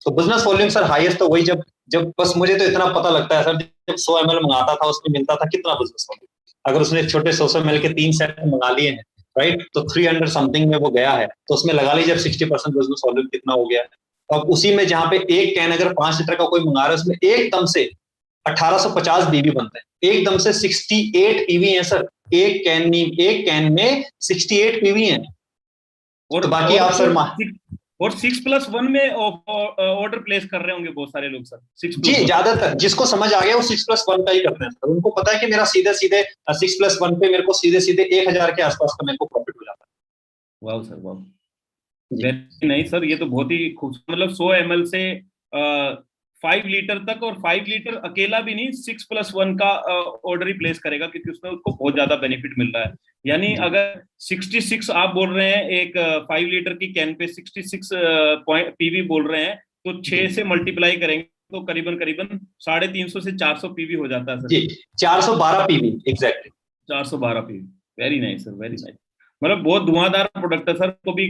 तो बिजनेस वॉल्यूम सर हाईएस्ट तो वही जब जब बस मुझे तो इतना पता लगता है सर, जब 100 ml मंगाता था उसमें मिलता था कितना बिजनेस वॉल्यूम। अगर उसने छोटे 100 ml के 3 सेट मंगा लिए हैं, राइट, तो 300 समथिंग में वो गया है, तो उसमें लगा लीजिए 60% बिजनेस वॉल्यूम कितना हो गया है। अब उसी में जहां पे एक कैन अगर 5 लीटर का कोई मंगा रहा है, उसमें एकदम से 1850 बीबी बनते हैं, एकदम से 68 पीवी है सर। एक कैन में 68 पीवी है। और तो बाकी आप सर और 6+1 में ऑर्डर प्लेस कर रहे होंगे बहुत सारे लोग सर। जी, ज्यादातर जिसको समझ आ गया वो 6+1 का ही करते हैं सर। उनको पता है कि मेरा सीधे 6+1 पे मेरे को सीधे 1000 के आसपास का मेरे को प्रॉफिट हो जाता है। वाह सर, वाह, वेरी नाइस सर। ये तो बहुत ही खूबसूरत, मतलब 100 ml से 5 लीटर तक, और 5 लीटर अकेला भी नहीं, 6+1 का ऑर्डर ही प्लेस करेगा, क्योंकि उसमें उसको बहुत ज्यादा बेनिफिट मिल रहा है। यानी अगर 66 आप बोल रहे हैं एक 5 लीटर की कैन पे 66 पीवी बोल रहे हैं, तो 6 से मल्टीप्लाई करेंगे तो करीबन 350 से 400 पीवी हो जाता है सर। जी, 412 PV exactly, 412 PV. Very nice sir, very nice. मतलब बहुत धुआंधार प्रोडक्ट है सर। तो भी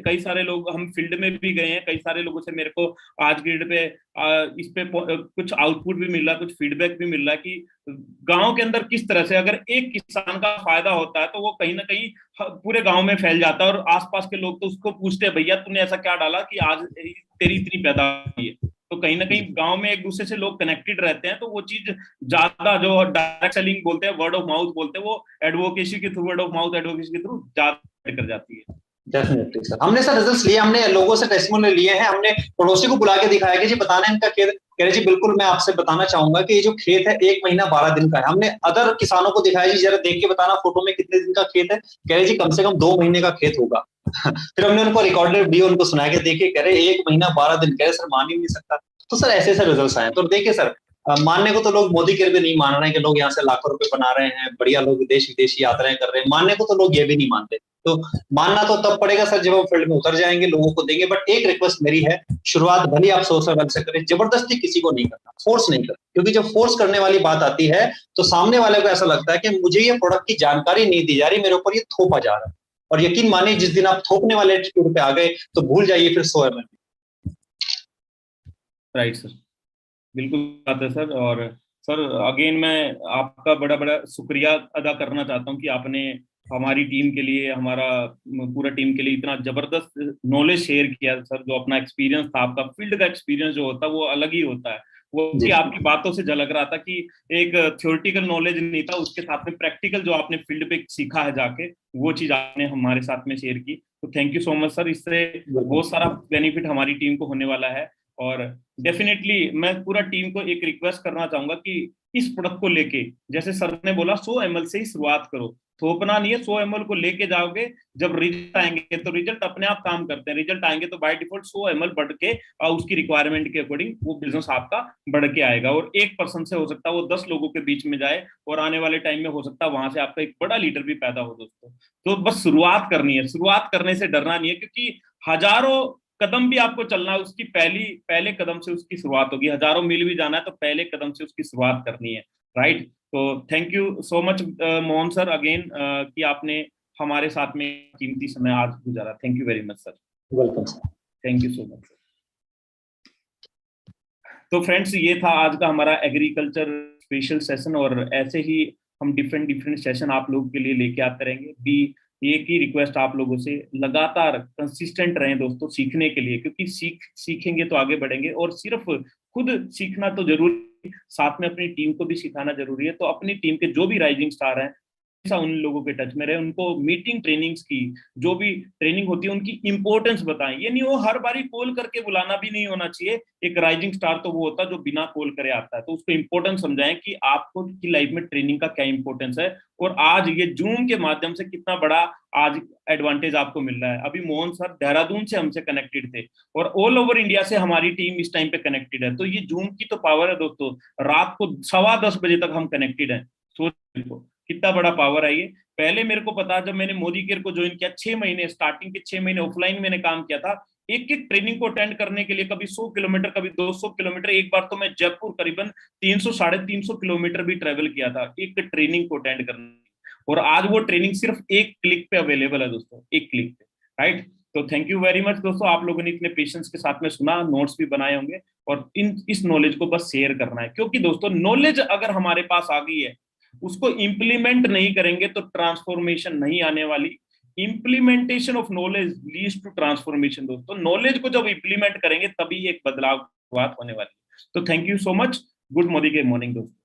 कई सारे लोग, हम फील्ड में भी गए हैं, कई सारे लोगों से मेरे को आज की डेट पे इस पे कुछ आउटपुट भी मिल रहा है, कुछ फीडबैक भी मिल रहा है कि गांव के अंदर किस तरह से अगर एक किसान का फायदा होता है तो वो कहीं ना कहीं पूरे गांव में फैल जाता है, और आसपास के लोग तो उसको पूछते हैं, भैया तूने ऐसा क्या डाला कि आज तेरी इतनी पैदावार है। तो कहीं ना कहीं गांव में एक दूसरे से लोग कनेक्टेड रहते हैं, तो वो चीज ज्यादा, जो डायरेक्ट सेलिंग बोलते हैं, वर्ड ऑफ माउथ बोलते हैं, वो एडवोकेसी के through, word of mouth advocacy के थ्रू ज्यादा कर जाती है। Definitely sir. हमने सर रिजल्ट्स लिए, हमने लोगों से टेस्टिमोनियल लिए हैं, हमने पड़ोसी को बुला के दिखाया कि जी बताना इनका खेत, कह रहे जी बिल्कुल मैं आपसे बताना चाहूंगा कि ये जो खेत है 1 महीना 12 दिन का है। हमने अदर किसानों को दिखाया, जी जरा देख के बताना फोटो में कितने दिन का खेत है, कह रहे जी कम से कम 2 महीने का खेत होगा। फिर हमने उनको रिकॉर्डेड वीडियो उनको सुना के देखिए, कह रहे 1 महीना 12 दिन, कह रहे सर मान ही नहीं सकता। तो सर ऐसे ऐसे रिजल्ट आए। तो देखिए सर, मानने को तो लोग मोदी के भी नहीं मान रहे हैं कि लोग यहाँ से लाखों रुपए बना रहे हैं, बढ़िया लोग देश विदेशी यात्राएं कर रहे हैं, मानने को तो लोग ये भी नहीं मानते। तो मानना तो तब पड़ेगा सर जब हम फील्ड में उतर जाएंगे, लोगों को देंगे। बट एक रिक्वेस्ट मेरी है, शुरुआत भले आप 100 से करें, जबरदस्ती किसी को नहीं करना, फोर्स नहीं करना, क्योंकि जब फोर्स करने वाली बात आती है तो सामने वाले को ऐसा लगता है कि मुझे ये प्रोडक्ट की जानकारी नहीं दी जा रही, मेरे ऊपर ये थोपा जा रहा है। और यकीन मानिए जिस दिन आप थोपने वाले एटीट्यूड पे आ गए तो भूल जाइए फिर 100 ml। राइट सर, बिल्कुल बात है सर। और सर अगेन मैं आपका बड़ा बड़ा शुक्रिया अदा करना चाहता हूँ कि आपने हमारी टीम के लिए, हमारा पूरा टीम के लिए इतना जबरदस्त नॉलेज शेयर किया सर। जो अपना एक्सपीरियंस था, आपका फील्ड का एक्सपीरियंस जो होता है वो अलग ही होता है। वो जी कि आपकी बातों से झलक रहा था कि एक थ्योरेटिकल नॉलेज नहीं था, उसके साथ में प्रैक्टिकल जो आपने फील्ड पे सीखा है जाके, वो चीज आपने हमारे साथ में शेयर की। तो thank you so much sir. इससे बिल्कुल बहुत सारा बेनिफिट हमारी टीम को होने वाला है। और डेफिनेटली मैं पूरा टीम को एक रिक्वेस्ट करना चाहूंगा कि इस प्रोडक्ट को लेके, जैसे सर ने बोला 100 ml से ही शुरुआत करो, थोपना नहीं है। 100 ml को लेके जाओगे, जब रिजल्ट आएंगे तो रिजल्ट अपने आप काम करते हैं। रिजल्ट आएंगे तो बाय डिफॉल्ट 100 ml बढ़ के और उसकी रिक्वायरमेंट के अकॉर्डिंग वो बिजनेस आपका बढ़ के आएगा। और 1% से हो सकता है वो 10 लोगों के बीच में जाए, और आने वाले टाइम में हो सकता है वहां से आपका एक बड़ा लीडर भी पैदा हो दोस्तों। तो बस शुरुआत करनी है, शुरुआत करने से डरना नहीं है, क्योंकि हजारों कदम भी आपको चलना है, उसकी पहले कदम से उसकी शुरुआत होगी। हजारों मील भी जाना है तो पहले कदम से उसकी शुरुआत करनी है, राइट। तो thank you so much Mohan sir again, कि आपने हमारे साथ में कीमती समय आज गुजारा। Thank you very much sir. Welcome sir. Thank you so much sir. तो फ्रेंड्स, ये था आज का हमारा एग्रीकल्चर स्पेशल सेशन, और ऐसे ही हम डिफरेंट सेशन आप लोगों के लिए लेके आते रहेंगे। भी एक ही रिक्वेस्ट आप लोगों से, लगातार कंसिस्टेंट रहें दोस्तों सीखने के लिए, क्योंकि सीखेंगे तो आगे बढ़ेंगे। और सिर्फ खुद सीखना तो जरूरी, साथ में अपनी टीम को भी सिखाना जरूरी है। तो अपनी टीम के जो भी राइजिंग स्टार हैं, उन लोगों के टच में रहे, उनको मीटिंग ट्रेनिंग्स की जो भी ट्रेनिंग होती है उनकी इंपॉर्टेंस बताएं। ये नहीं हो हर बारी कॉल करके बुलाना भी नहीं होना चाहिए। एक राइजिंग स्टार तो वो होता है जो बिना कॉल करे आता है, तो उसको इंपॉर्टेंस समझाएं कि आपको की लाइफ में ट्रेनिंग का क्या इंपॉर्टेंस है। और आज ये जूम के माध्यम से कितना बड़ा आज एडवांटेज आपको मिल रहा है। अभी मोहन सर देहरादून से हमसे कनेक्टेड थे, और ऑल ओवर इंडिया से हमारी टीम इस टाइम पे कनेक्टेड है। तो ये जूम की तो पावर है दोस्तों। रात को 10:15 बजे तक हम कनेक्टेड हैं, सोचो कितना बड़ा पावर है ये। पहले मेरे को पता, जब मैंने मोदी केयर को ज्वाइन किया, 6 महीने स्टार्टिंग के 6 महीने ऑफलाइन मैंने काम किया था। एक एक ट्रेनिंग को अटेंड करने के लिए कभी 100 किलोमीटर, कभी 200 किलोमीटर, एक बार तो मैं जयपुर करीबन 300-350 किलोमीटर भी ट्रेवल किया था एक ट्रेनिंग को अटेंड करने। और आज वो ट्रेनिंग सिर्फ एक क्लिक पे अवेलेबल है दोस्तों, एक क्लिक पे, राइट। तो थैंक यू वेरी मच दोस्तों, आप लोगों ने इतने पेशेंस के साथ में सुना, नोट्स भी बनाए होंगे, और इस नॉलेज को बस शेयर करना है। क्योंकि दोस्तों नॉलेज अगर हमारे पास आ गई है, उसको इंप्लीमेंट नहीं करेंगे तो ट्रांसफॉर्मेशन नहीं आने वाली। Implementation of knowledge leads to transformation दोस्तों। नॉलेज को जब इंप्लीमेंट करेंगे तभी एक बदलाव बात होने वाली है। तो thank you so much. Good morning दोस्तों।